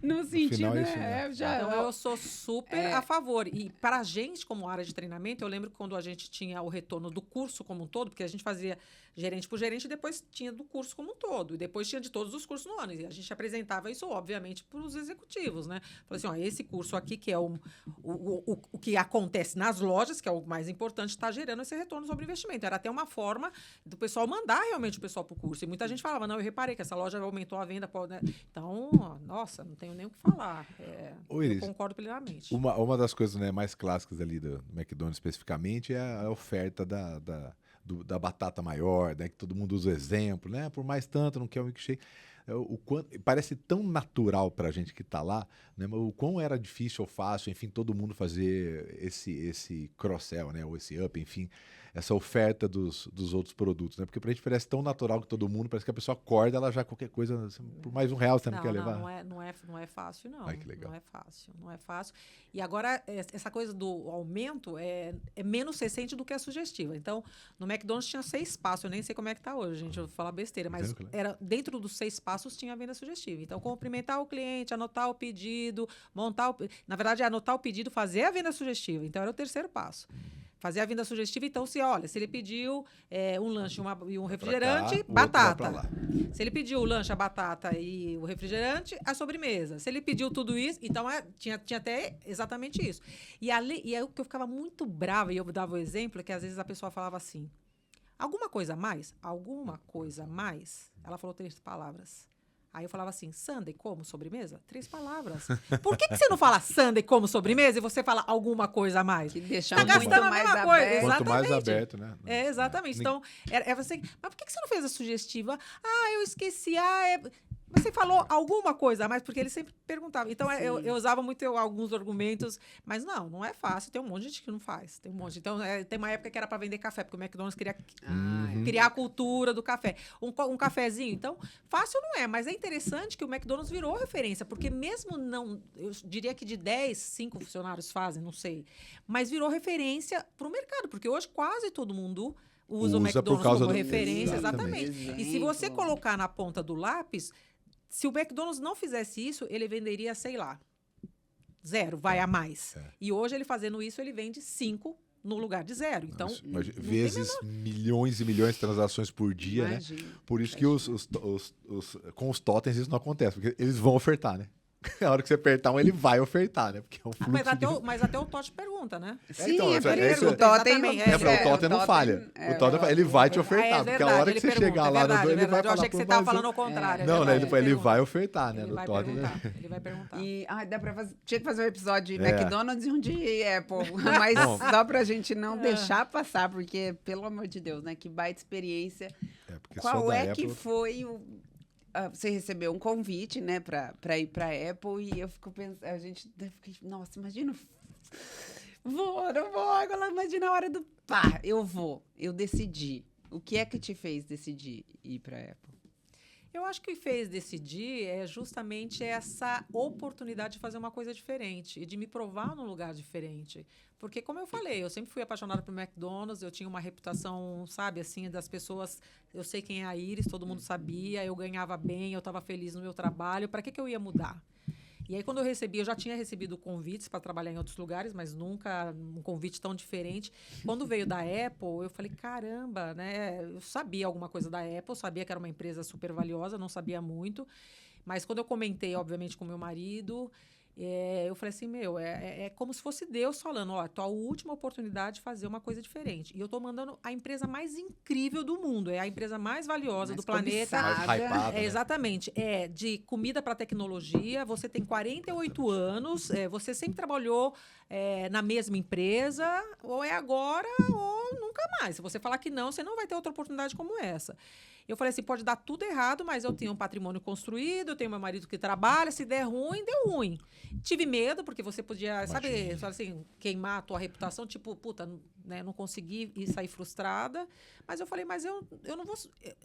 No sentido, final, isso, né? Então, eu sou super a favor. E para a gente, como área de treinamento, eu lembro que quando a gente tinha o retorno do curso como um todo, porque a gente fazia gerente por gerente e depois tinha do curso como um todo. E depois tinha de todos os cursos no ano. E a gente apresentava isso, obviamente, para os executivos, né? Falei assim, esse curso aqui, que é o que acontece nas lojas, que é o mais importante, está gerando esse retorno sobre investimento. Era até uma forma do pessoal mandar realmente o pessoal para o curso. E muita gente falava, não, eu reparei que essa loja aumentou a venda. Né? Então, nossa, não tenho nem o que falar. Eu concordo plenamente. Uma das coisas, né, mais clássicas ali do McDonald's especificamente é a oferta da batata maior, né, que todo mundo usa o exemplo, né? Por mais tanto, não quer um milkshake. Parece tão natural para a gente que está lá, né? Mas o quão era difícil ou fácil, enfim, todo mundo fazer esse cross-sell, né? Ou esse up, enfim, essa oferta dos outros produtos, né? Porque para a gente parece tão natural que todo mundo, parece que a pessoa acorda, ela já qualquer coisa, por mais R$1 você não quer levar. Não é fácil, não. Ai, que legal. Não é fácil. E agora, essa coisa do aumento é menos recente do que a sugestiva. Então, no McDonald's tinha 6 passos, eu nem sei como é que está hoje, gente, eu vou falar besteira, mas era dentro dos 6 passos tinha a venda sugestiva. Então, cumprimentar o cliente, anotar o pedido, na verdade, anotar o pedido, fazer a venda sugestiva. Então, era o 3º passo. Fazer a venda sugestiva, então, se ele pediu um lanche e um refrigerante, batata. Se ele pediu o lanche, a batata e o refrigerante, a sobremesa. Se ele pediu tudo isso, então tinha até exatamente isso. E aí o que eu ficava muito brava, e eu dava o exemplo, é que às vezes a pessoa falava assim, alguma coisa a mais? Alguma coisa a mais? Ela falou 3 palavras. Aí eu falava assim, sundae como sobremesa? 3 palavras. Por que você não fala sundae como sobremesa e você fala alguma coisa a mais? Que deixa tá gastando a mesma coisa. Aberto. Quanto mais aberto, né? Exatamente. Então, você, mas por que você não fez a sugestiva? Eu esqueci. Você falou alguma coisa a mais? Porque ele sempre perguntava. Então, eu usava muito alguns argumentos, mas não é fácil. Tem um monte de gente que não faz. Tem um monte. Então, tem uma época que era para vender café, porque o McDonald's queria criar a cultura do café. Um cafezinho. Então, fácil não é, mas é interessante que o McDonald's virou referência, porque mesmo eu diria que de 10, 5 funcionários fazem, não sei, mas virou referência para o mercado, porque hoje quase todo mundo usa o McDonald's como referência. Exatamente. E se você colocar na ponta do lápis, se o McDonald's não fizesse isso, ele venderia, sei lá, 0, vai a mais. E hoje, ele fazendo isso, ele vende 5 no lugar de 0. Então, vezes milhões e milhões de transações por dia, né? Por isso que com os totens isso não acontece, porque eles vão ofertar, né? A hora que você apertar ele vai ofertar, né? Porque é um fluxo mas até o Totti pergunta, né? Sim, então, o Totem o Totem não falha. O Totem ele vai te ofertar, porque a hora que você chegar lá no ele vai falar. Eu achei que você estava falando ao contrário. Não, né? Ele vai ofertar, né? Ele vai perguntar. E dá pra fazer. Tinha que fazer um episódio de McDonald's e um de Apple. Mas só pra gente não deixar passar, porque, pelo amor de Deus, né? Que baita experiência. Qual que foi você recebeu um convite, né, para ir para a Apple, e eu fico pensando, nossa, imagina, não vou, agora imagina a hora do eu decidi. O que é que te fez decidir ir para a Apple? Eu acho que o que fez decidir é justamente essa oportunidade de fazer uma coisa diferente e de me provar num lugar diferente. Porque, como eu falei, eu sempre fui apaixonada por McDonald's, eu tinha uma reputação, sabe, assim, das pessoas... Eu sei quem é a Iris, todo mundo sabia, eu ganhava bem, eu estava feliz no meu trabalho. Para que eu ia mudar? E aí, quando eu já tinha recebido convites para trabalhar em outros lugares, mas nunca um convite tão diferente. Quando veio da Apple, eu falei, caramba, né? Eu sabia alguma coisa da Apple, sabia que era uma empresa super valiosa, não sabia muito. Mas quando eu comentei, obviamente, com meu marido, eu falei assim, é como se fosse Deus falando, ó, tua última oportunidade de fazer uma coisa diferente. E eu tô mandando a empresa mais incrível do mundo, é a empresa mais valiosa do planeta. Mais hypada, né? Exatamente. É de comida para tecnologia, você tem 48 anos, você sempre trabalhou na mesma empresa, ou é agora ou nunca mais. Se você falar que não, você não vai ter outra oportunidade como essa. Eu falei assim, pode dar tudo errado, mas eu tenho um patrimônio construído, eu tenho meu marido que trabalha, se der ruim, deu ruim. Tive medo, porque você podia, sabe, assim, queimar a tua reputação, tipo, puta, né, não consegui e sair frustrada. Mas eu falei, mas eu não vou...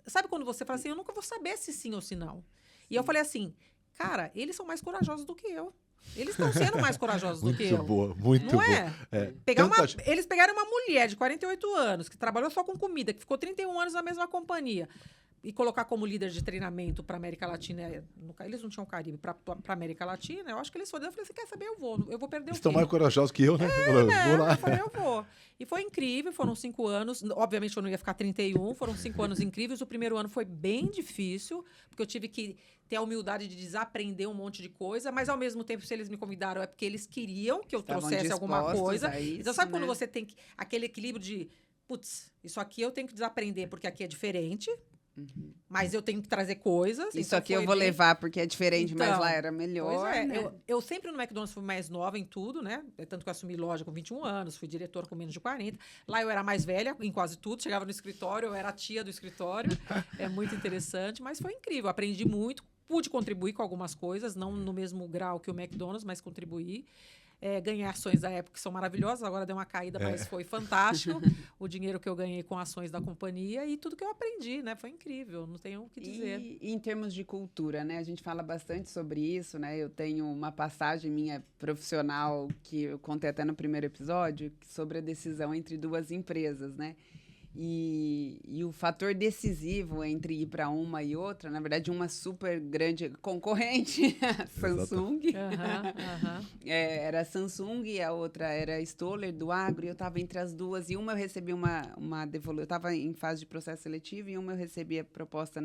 Sabe quando você fala assim, eu nunca vou saber se sim ou se não. E eu falei assim, cara, eles são mais corajosos do que eu. Eles estão sendo mais corajosos do que eu. Muito não boa. Eles pegaram uma mulher de 48 anos, que trabalhou só com comida, que ficou 31 anos na mesma companhia, e colocar como líder de treinamento para América Latina, eles não tinham Caribe, para América Latina, eu acho que eles foram. Eu falei, você quer saber? Eu vou perder o quê? Estão mais corajosos que eu, né? Vou lá. Eu falei, eu vou. E foi incrível, foram 5 anos. Obviamente, eu não ia ficar 31, foram 5 anos incríveis. O primeiro ano foi bem difícil, porque eu tive que ter a humildade de desaprender um monte de coisa, mas ao mesmo tempo, se eles me convidaram, é porque eles queriam que eu trouxesse alguma coisa. Isso, então, sabe quando você tem aquele equilíbrio de, putz, isso aqui eu tenho que desaprender porque aqui é diferente. Mas eu tenho que trazer coisas. Isso então aqui eu vou levar porque é diferente, então, mas lá era melhor. Pois é, né? eu sempre no McDonald's fui mais nova em tudo, né? Tanto que eu assumi loja com 21 anos, fui diretora com menos de 40. Lá eu era mais velha em quase tudo, chegava no escritório, eu era a tia do escritório. É muito interessante, mas foi incrível. Aprendi muito, pude contribuir com algumas coisas, não no mesmo grau que o McDonald's, mas contribuir. Ganhei ações da época que são maravilhosas, agora deu uma caída, mas foi fantástico o dinheiro que eu ganhei com ações da companhia e tudo que eu aprendi, né? Foi incrível, não tenho o que dizer. E em termos de cultura, né? A gente fala bastante sobre isso, né? Eu tenho uma passagem minha profissional que eu contei até no primeiro episódio sobre a decisão entre duas empresas, né? E o fator decisivo entre ir para uma e outra, na verdade, uma super grande concorrente, a Samsung. Era a Samsung e a outra era a Stoller, do agro, e eu estava entre as duas. E uma eu recebi uma devolução, eu estava em fase de processo seletivo, e uma eu recebi a proposta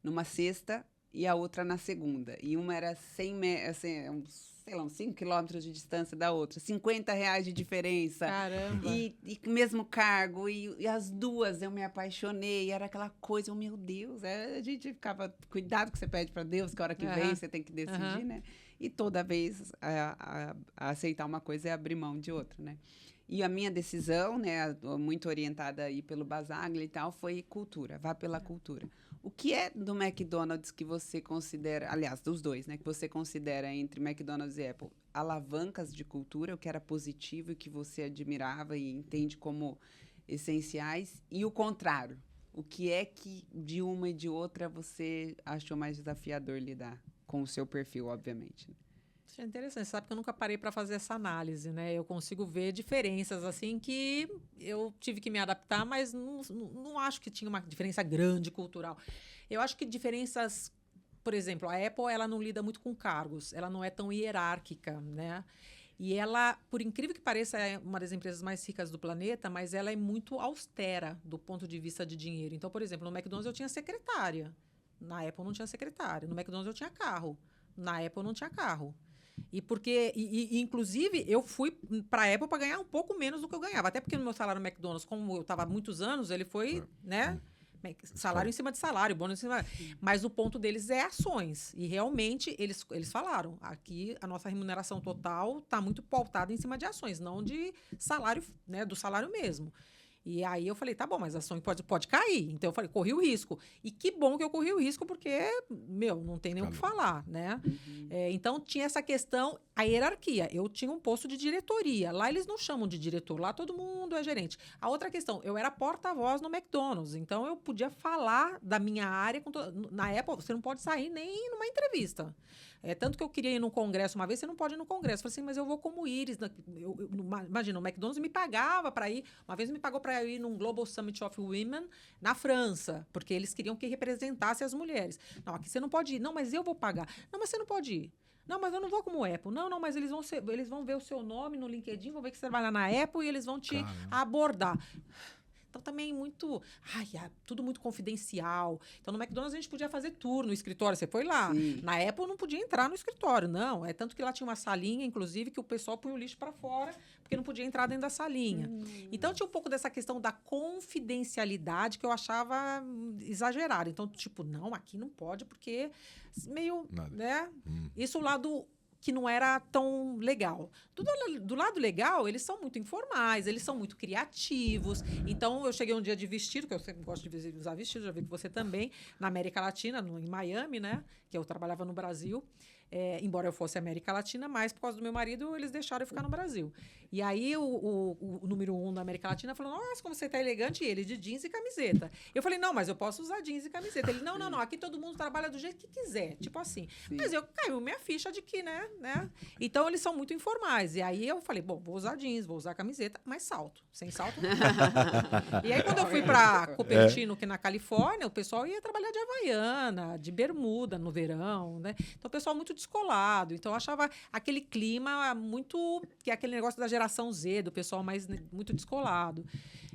numa sexta e a outra na segunda. E uma era 100 uns 5 quilômetros de distância da outra, R$50 de diferença. Caramba! E mesmo cargo, e as duas eu me apaixonei, era aquela coisa, meu Deus, a gente ficava, cuidado que você pede para Deus, que a hora que vem você tem que decidir, né? E toda vez a aceitar uma coisa é abrir mão de outra, né? E a minha decisão, né, muito orientada aí pelo Basaglia e tal, foi cultura, vá pela cultura. O que é do McDonald's que você considera, aliás, dos dois, né, que você considera entre McDonald's e Apple, alavancas de cultura, o que era positivo e que você admirava e entende como essenciais, e o contrário, o que é que de uma e de outra você achou mais desafiador lidar com o seu perfil, obviamente? Isso é interessante, sabe que eu nunca parei para fazer essa análise, né? Eu consigo ver diferenças, assim, que eu tive que me adaptar, mas não acho que tinha uma diferença grande cultural. Eu acho que diferenças, por exemplo, a Apple, ela não lida muito com cargos, ela não é tão hierárquica, né? E ela, por incrível que pareça, é uma das empresas mais ricas do planeta, mas ela é muito austera do ponto de vista de dinheiro. Então, por exemplo, no McDonald's eu tinha secretária, na Apple não tinha secretária, no McDonald's eu tinha carro, na Apple não tinha carro. Inclusive, eu fui para a Apple para ganhar um pouco menos do que eu ganhava. Até porque no meu salário no McDonald's, como eu estava há muitos anos, ele foi, né? Salário em cima de salário, bônus em cima. Mas o ponto deles é ações. E realmente, eles falaram, aqui a nossa remuneração total está muito pautada em cima de ações, não de salário, né? Do salário mesmo. E aí eu falei, tá bom, mas a ação pode cair. Então eu falei, corri o risco. E que bom que eu corri o risco, porque, não tem nem o que falar, né? Então tinha essa questão, a hierarquia. Eu tinha um posto de diretoria. Lá eles não chamam de diretor, lá todo mundo é gerente. A outra questão, eu era porta-voz no McDonald's. Então eu podia falar da minha área. Na época, você não pode sair nem numa entrevista. Tanto que eu queria ir num congresso uma vez, você não pode ir no congresso. Eu falei assim, mas eu vou como íris. Imagina, o McDonald's me pagava para ir. Uma vez me pagou para ir num Global Summit of Women na França, porque eles queriam que representasse as mulheres. Não, aqui você não pode ir. Não, mas eu vou pagar. Não, mas você não pode ir. Não, mas eu não vou como Apple. Não, mas eles vão ver o seu nome no LinkedIn, vão ver que você trabalha na Apple e eles vão te abordar. Então, também tudo muito confidencial. Então, no McDonald's, a gente podia fazer tour no escritório. Você foi lá. Sim. Na Apple, não podia entrar no escritório, não. Tanto que lá tinha uma salinha, inclusive, que o pessoal punha o lixo para fora, porque não podia entrar dentro da salinha. Então, tinha um pouco dessa questão da confidencialidade que eu achava exagerada. Então, não, aqui não pode, porque meio, né? Isso o lado que não era tão legal. Do lado legal, eles são muito informais, eles são muito criativos. Então, eu cheguei um dia de vestido, que eu sempre gosto de usar vestido, já vi que você também, na América Latina, em Miami, né? Que eu trabalhava no Brasil. Embora eu fosse América Latina, mas por causa do meu marido, eles deixaram eu ficar no Brasil. E aí, o número 1 da América Latina falou, nossa, como você tá elegante. E ele, de jeans e camiseta. Eu falei, não, mas eu posso usar jeans e camiseta. Ele, não, aqui todo mundo trabalha do jeito que quiser. Tipo assim. Sim. Mas caiu minha ficha de que, né? Então, eles são muito informais. E aí, eu falei, bom, vou usar jeans, vou usar camiseta, mas salto. Sem salto, não. E aí, quando eu fui para Cupertino, que na Califórnia, o pessoal ia trabalhar de Havaiana, de bermuda no verão, né? Então, o pessoal muito descolado. Então, eu achava aquele clima muito... que é aquele negócio da geração Z, do pessoal muito descolado.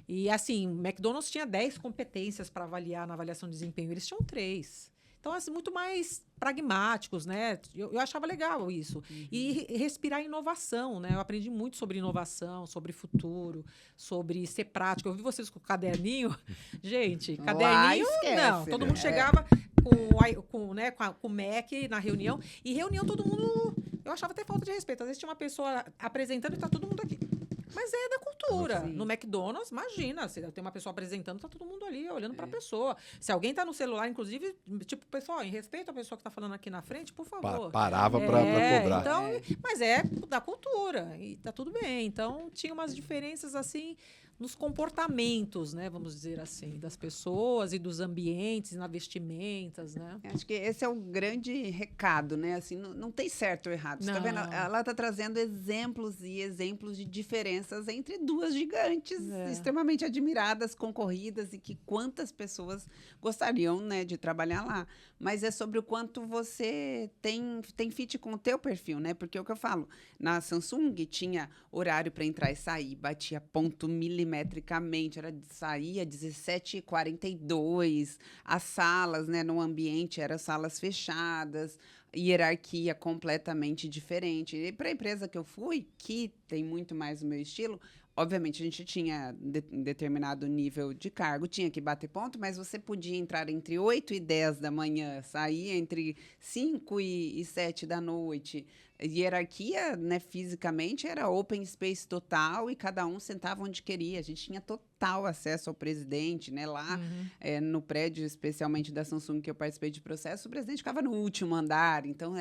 E, assim, o McDonald's tinha 10 competências para avaliar na avaliação de desempenho. Eles tinham 3. Então, assim, muito mais pragmáticos, né? Eu achava legal isso. E respirar inovação, né? Eu aprendi muito sobre inovação, sobre futuro, sobre ser prático. Eu vi vocês com o caderninho. Gente, caderninho, esquece, não. Todo mundo chegava com o Mac na reunião. E reunião, todo mundo... Eu achava até falta de respeito. Às vezes tinha uma pessoa apresentando e tá todo mundo aqui. Mas é da cultura. Sim. No McDonald's, imagina, se tem uma pessoa apresentando, tá todo mundo ali olhando para a pessoa. Se alguém tá no celular, inclusive, pessoal, em respeito à pessoa que tá falando aqui na frente, por favor. Parava para cobrar. Então, mas é da cultura e tá tudo bem. Então, tinha umas diferenças assim nos comportamentos, né, vamos dizer assim, das pessoas e dos ambientes, na vestimentas, né? Acho que esse é o grande recado, né? Assim, não tem certo ou errado. Você tá vendo? Ela está trazendo exemplos e exemplos de diferenças entre duas gigantes extremamente admiradas, concorridas e que quantas pessoas gostariam, né, de trabalhar lá. Mas é sobre o quanto você tem fit com o teu perfil, né? Porque é o que eu falo, na Samsung tinha horário para entrar e sair, batia ponto milimetricamente, saía 17h42, as salas, né, no ambiente eram salas fechadas, hierarquia completamente diferente. E para a empresa que eu fui, que tem muito mais o meu estilo, obviamente, a gente tinha determinado nível de cargo, tinha que bater ponto, mas você podia entrar entre 8 e 10 da manhã, sair entre 5 e 7 da noite. Hierarquia, né, fisicamente, era open space total e cada um sentava onde queria. A gente tinha total acesso ao presidente, né? Lá no prédio, especialmente da Samsung, que eu participei de processo, o presidente ficava no último andar. Então,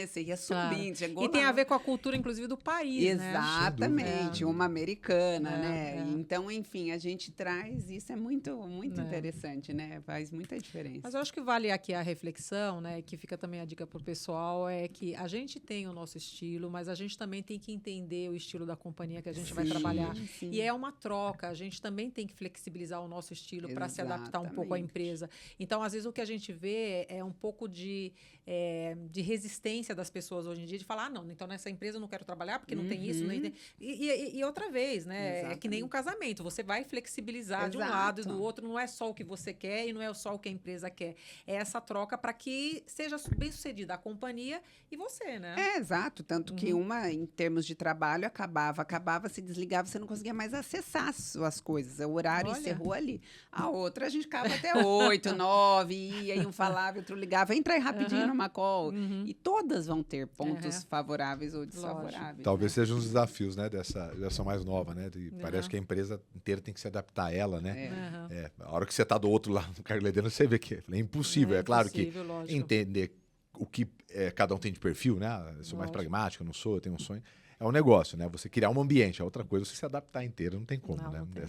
você ia subindo. Chegou e tem a ver com a cultura, inclusive, do país, exatamente, uma americana, né? Então, enfim, a gente traz... Isso é muito, muito interessante, né? Faz muita diferença. Mas eu acho que vale aqui a reflexão, né? Que fica também a dica para o pessoal, é que a gente tem o nosso estilo, mas a gente também tem que entender o estilo da companhia que a gente vai trabalhar. Sim. E é uma troca, a gente também tem que flexibilizar o nosso estilo para se adaptar um pouco à empresa. Então, às vezes, o que a gente vê é um pouco de resistência das pessoas hoje em dia, de falar, não, então nessa empresa eu não quero trabalhar porque não tem isso. Não tem... E outra vez, né? Exatamente. É que nem um casamento, você vai flexibilizar de um lado e do outro, não é só o que você quer e não é só o que a empresa quer. É essa troca para que seja bem sucedida a companhia e você, né? exato. Tanto que uma, em termos de trabalho, acabava, se desligava, você não conseguia mais acessar as coisas. O horário Olha. encerrou ali. A outra, a gente ficava até 8, 9, ia, e um falava, outro ligava. Entra aí rapidinho numa call. E todas vão ter pontos favoráveis ou desfavoráveis. Talvez né? sejam os desafios, né, dessa geração mais nova, né? Parece que a empresa inteira tem que se adaptar a ela, né? A hora que você está do outro lado do cargo dentro, você vê que é impossível. É claro que lógico. entender o que cada um tem de perfil, né? Eu sou mais pragmático, eu não sou, eu tenho um sonho. É um negócio, né? Você criar um ambiente, é outra coisa, você se adaptar inteiro, não tem como, Não, né? não tem.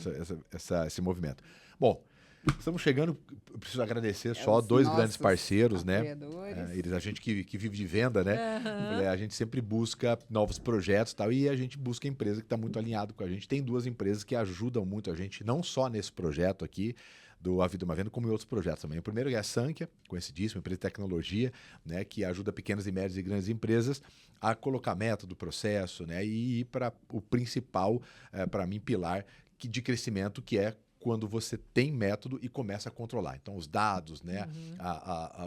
Esse movimento. Bom, estamos chegando, eu preciso agradecer só Os 2 grandes nossos parceiros, né? apoiadores. A gente que vive de venda, né? A gente sempre busca novos projetos e tal, e a gente busca empresa que está muito alinhado com a gente. Tem 2 empresas que ajudam muito a gente, não só nesse projeto aqui, do A Vida é uma Venda, como em outros projetos também. O primeiro é a Sankhya, conhecidíssima, empresa de tecnologia, né, que ajuda pequenas e médias e grandes empresas a colocar método, processo, né, e ir para o principal, para mim, pilar de crescimento, que é quando você tem método e começa a controlar. Então, os dados, né,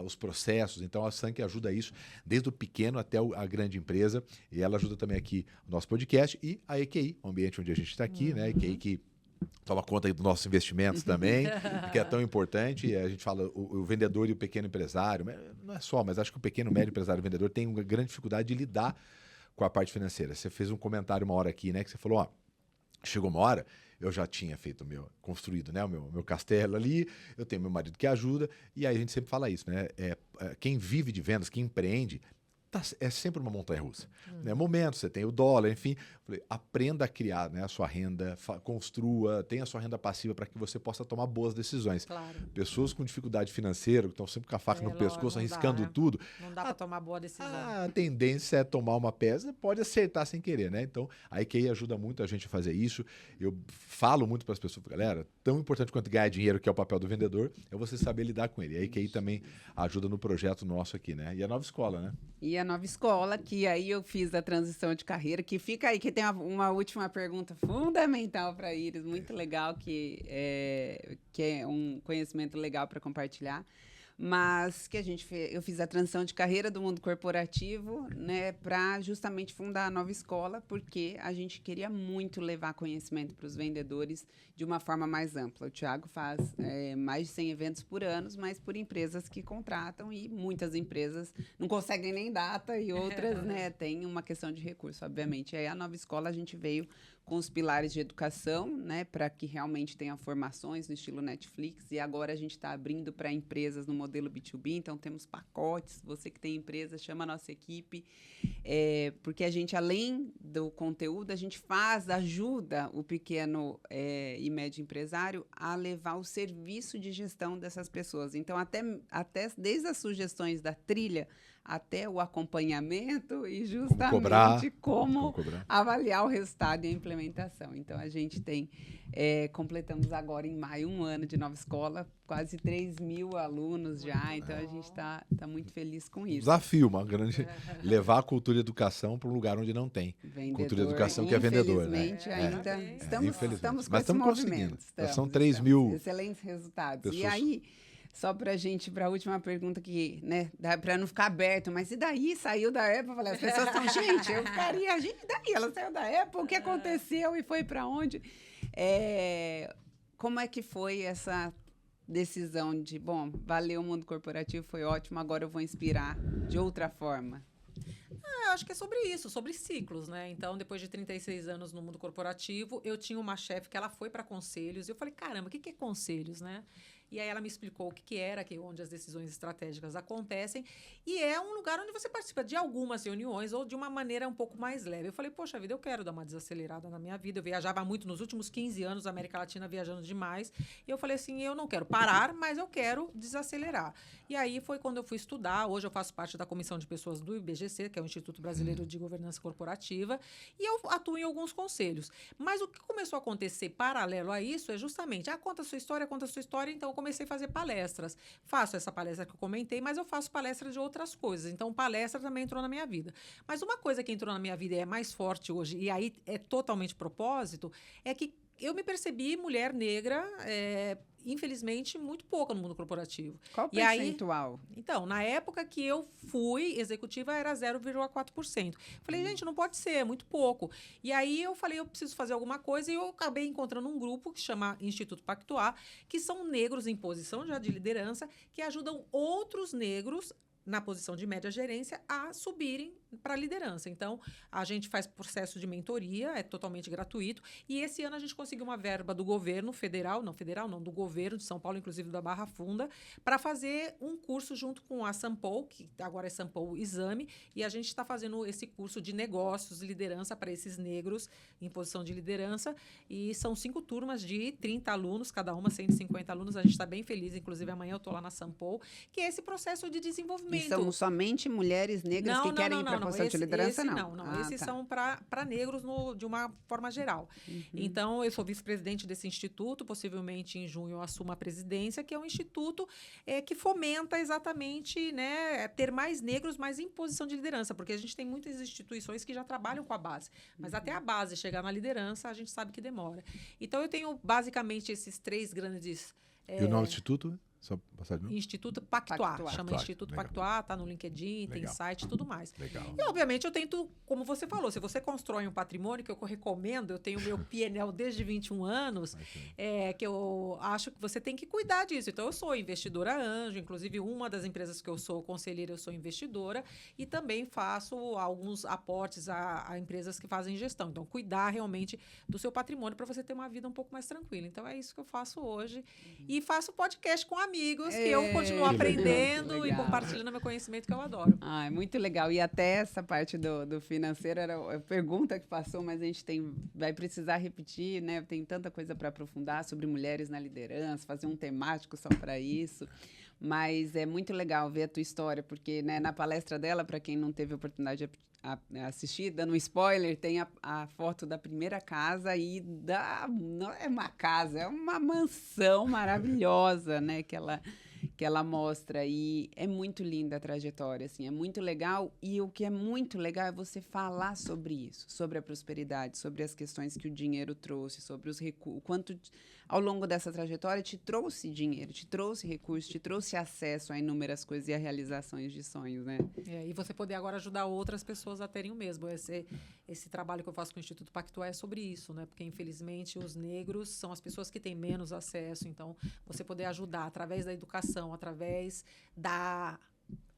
os processos. Então, a Sankhya ajuda isso desde o pequeno até a grande empresa. E ela ajuda também aqui o nosso podcast e a EQI, o ambiente onde a gente está aqui, né, EQI que toma conta aí dos nossos investimentos também, que é tão importante. A gente fala o vendedor e o pequeno empresário, não é só, mas acho que o pequeno, médio empresário e o vendedor tem uma grande dificuldade de lidar com a parte financeira. Você fez um comentário uma hora aqui, né, que você falou, ó, chegou uma hora, eu já tinha construído, né, o meu castelo ali, eu tenho meu marido que ajuda, e aí a gente sempre fala isso, né, quem vive de vendas, quem empreende, é sempre uma montanha-russa. Né? Momentos, você tem o dólar, enfim. Falei, aprenda a criar, né, a sua renda, construa, tenha a sua renda passiva para que você possa tomar boas decisões. Claro. Pessoas com dificuldade financeira, que estão sempre com a faca no pescoço, arriscando tudo. Não dá para tomar boa decisão. A tendência é tomar uma peça, pode acertar sem querer, né? Então, a EQI ajuda muito a gente a fazer isso. Eu falo muito para as pessoas, galera, tão importante quanto ganhar dinheiro, que é o papel do vendedor, é você saber lidar com ele. A EQI também ajuda no projeto nosso aqui, né? E a Nova Escola, né? E a Nova Escola, que aí eu fiz a transição de carreira, que fica aí, que tem uma última pergunta fundamental para a Iris, muito legal, que é um conhecimento legal para compartilhar. Mas que eu fiz a transição de carreira do mundo corporativo, né, para justamente fundar a Nova Escola, porque a gente queria muito levar conhecimento para os vendedores de uma forma mais ampla. O Thiago faz mais de 100 eventos por ano, mas por empresas que contratam, e muitas empresas não conseguem nem data, e outras, né, tem uma questão de recurso, obviamente. E aí a Nova Escola a gente veio com os pilares de educação, né, para que realmente tenha formações no estilo Netflix, e agora a gente está abrindo para empresas no modelo B2B, então temos pacotes, você que tem empresa, chama a nossa equipe, porque a gente, além do conteúdo, a gente ajuda o pequeno e médio empresário a levar o serviço de gestão dessas pessoas. Então, até desde as sugestões da trilha até o acompanhamento e justamente como avaliar o resultado e a implementação. Então, a gente completamos agora em maio 1 ano de Nova Escola, quase 3.000 alunos já, então a gente está muito feliz com isso. Desafio, uma grande... levar a cultura de educação para um lugar onde não tem. Vendedor, cultura de educação que é vendedor, né? Infelizmente, ainda estamos com mas esse movimento. São 3.000... Excelentes resultados. Pessoas... E aí... Só para a última pergunta que, né, para não ficar aberto, mas e daí saiu da Apple? Eu falei, as pessoas estão, gente, eu ficaria, gente, daí ela saiu da Apple, o que aconteceu e foi para onde? Como é que foi essa decisão de, bom, valeu o mundo corporativo, foi ótimo, agora eu vou inspirar de outra forma? Eu acho que é sobre isso, sobre ciclos, né? Então, depois de 36 anos no mundo corporativo, eu tinha uma chefe que ela foi para conselhos, e eu falei, caramba, o que é conselhos, né? E aí ela me explicou o que era, onde as decisões estratégicas acontecem. E é um lugar onde você participa de algumas reuniões ou de uma maneira um pouco mais leve. Eu falei, poxa vida, eu quero dar uma desacelerada na minha vida. Eu viajava muito nos últimos 15 anos, América Latina, viajando demais. E eu falei assim, eu não quero parar, mas eu quero desacelerar. E aí foi quando eu fui estudar. Hoje eu faço parte da comissão de pessoas do IBGC, que é o Instituto Brasileiro de Governança Corporativa. E eu atuo em alguns conselhos. Mas o que começou a acontecer paralelo a isso é justamente, conta a sua história, então eu comecei a fazer palestras. Faço essa palestra que eu comentei, mas eu faço palestra de outras coisas. Então, palestra também entrou na minha vida. Mas uma coisa que entrou na minha vida e é mais forte hoje, e aí é totalmente propósito, é que eu me percebi mulher negra infelizmente, muito pouca no mundo corporativo. Qual o E aí- percentual? Então, na época que eu fui executiva, era 0,4%. Falei, gente, não pode ser, é muito pouco. E aí eu falei, eu preciso fazer alguma coisa, e eu acabei encontrando um grupo que chama Instituto Pactuar, que são negros em posição já de liderança, que ajudam outros negros na posição de média gerência a subirem para a liderança. Então, a gente faz processo de mentoria, é totalmente gratuito. E esse ano a gente conseguiu uma verba do governo federal não, do governo de São Paulo, inclusive da Barra Funda, para fazer um curso junto com a Sampol, que agora é Sampol Exame, e a gente está fazendo esse curso de negócios, liderança para esses negros em posição de liderança. E são 5 turmas de 30 alunos, cada uma 150 alunos. A gente está bem feliz, inclusive amanhã eu estou lá na Sampol, que é esse processo de desenvolvimento. E são somente mulheres negras que querem ir para a posição de liderança, não? Esses Tá. são para negros de uma forma geral. Então, eu sou vice-presidente desse instituto, possivelmente em junho eu assumo a presidência, que é um instituto que fomenta exatamente, né, ter mais negros, mais em posição de liderança, porque a gente tem muitas instituições que já trabalham com a base, mas até a base chegar na liderança, a gente sabe que demora. Então, eu tenho basicamente esses 3 grandes... E o nome do instituto? Só passar de novo? Instituto Pactuar. Pactuar. Chama Pactuar, Instituto legal. Pactuar, tá no LinkedIn, tem Legal. site e tudo mais. Legal. E, obviamente, eu tento, como você falou, se você constrói um patrimônio, que eu recomendo, eu tenho meu PNL desde 21 anos, que eu acho que você tem que cuidar disso. Então, eu sou investidora anjo, inclusive uma das empresas que eu sou conselheira, eu sou investidora, e também faço alguns aportes a empresas que fazem gestão. Então, cuidar realmente do seu patrimônio para você ter uma vida um pouco mais tranquila. Então, é isso que eu faço hoje. E faço podcast com amigos, que eu continuo Que legal. aprendendo e Legal. compartilhando meu conhecimento, que eu adoro. Ah, é muito legal. E até essa parte do financeiro era a pergunta que passou, mas a gente vai precisar repetir, né? Tem tanta coisa para aprofundar sobre mulheres na liderança, fazer um temático só para isso. Mas é muito legal ver a tua história, porque, né, na palestra dela, para quem não teve a oportunidade de assistir, dando um spoiler, tem a foto da primeira casa e não é uma casa, é uma mansão maravilhosa, né, que ela mostra. E é muito linda a trajetória, assim, é muito legal. E o que é muito legal é você falar sobre isso, sobre a prosperidade, sobre as questões que o dinheiro trouxe, sobre os recursos, quanto ao longo dessa trajetória te trouxe dinheiro, te trouxe recursos, te trouxe acesso a inúmeras coisas e a realizações de sonhos, né? E você poder agora ajudar outras pessoas a terem o mesmo. Esse trabalho que eu faço com o Instituto Pactuar é sobre isso, né? Porque, infelizmente, os negros são as pessoas que têm menos acesso. Então, você poder ajudar através da educação, através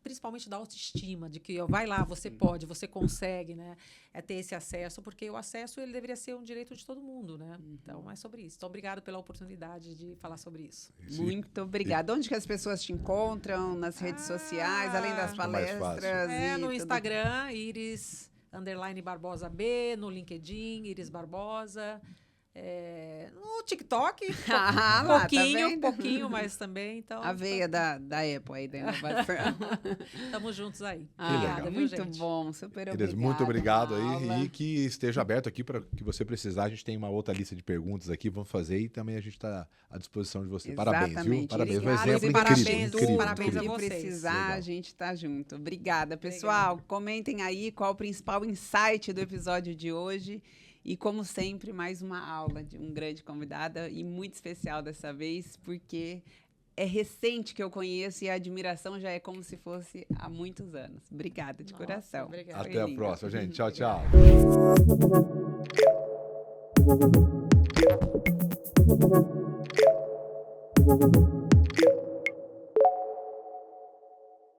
principalmente da autoestima, de que vai lá, você pode, você consegue, né? É ter esse acesso, porque o acesso ele deveria ser um direito de todo mundo, né? Então, é sobre isso. Então, obrigado pela oportunidade de falar sobre isso. Muito obrigada. Onde que as pessoas te encontram? Nas redes sociais, além das Fica mais palestras? fácil. No tudo? Instagram, Iris_Barbosa B, no LinkedIn, Iris Barbosa. No TikTok, Ah, lá, tá vendo? pouquinho, mas também. Então, A veia da Apple aí, da inovação. estamos juntos aí. Ah, Obrigada, viu, muito gente? bom, super Iris, obrigada. muito obrigado aí Paula. e que esteja aberto aqui para que você precisar. A gente tem uma outra lista de perguntas aqui, vamos fazer e também a gente está à disposição de você. Parabéns, viu? Exatamente. Parabéns, um Obrigada, exemplo e incrível, parabéns, incrível. parabéns incrível. a que vocês. precisar, Legal. a gente tá junto. Obrigada, pessoal. Comentem aí qual o principal insight do episódio de hoje. E, como sempre, mais uma aula de um grande convidada e muito especial dessa vez, porque é recente que eu conheço e a admiração já é como se fosse há muitos anos. Obrigada de Nossa, coração. obrigada. Foi Até a lindo. próxima, gente. Tchau, tchau. Thank you.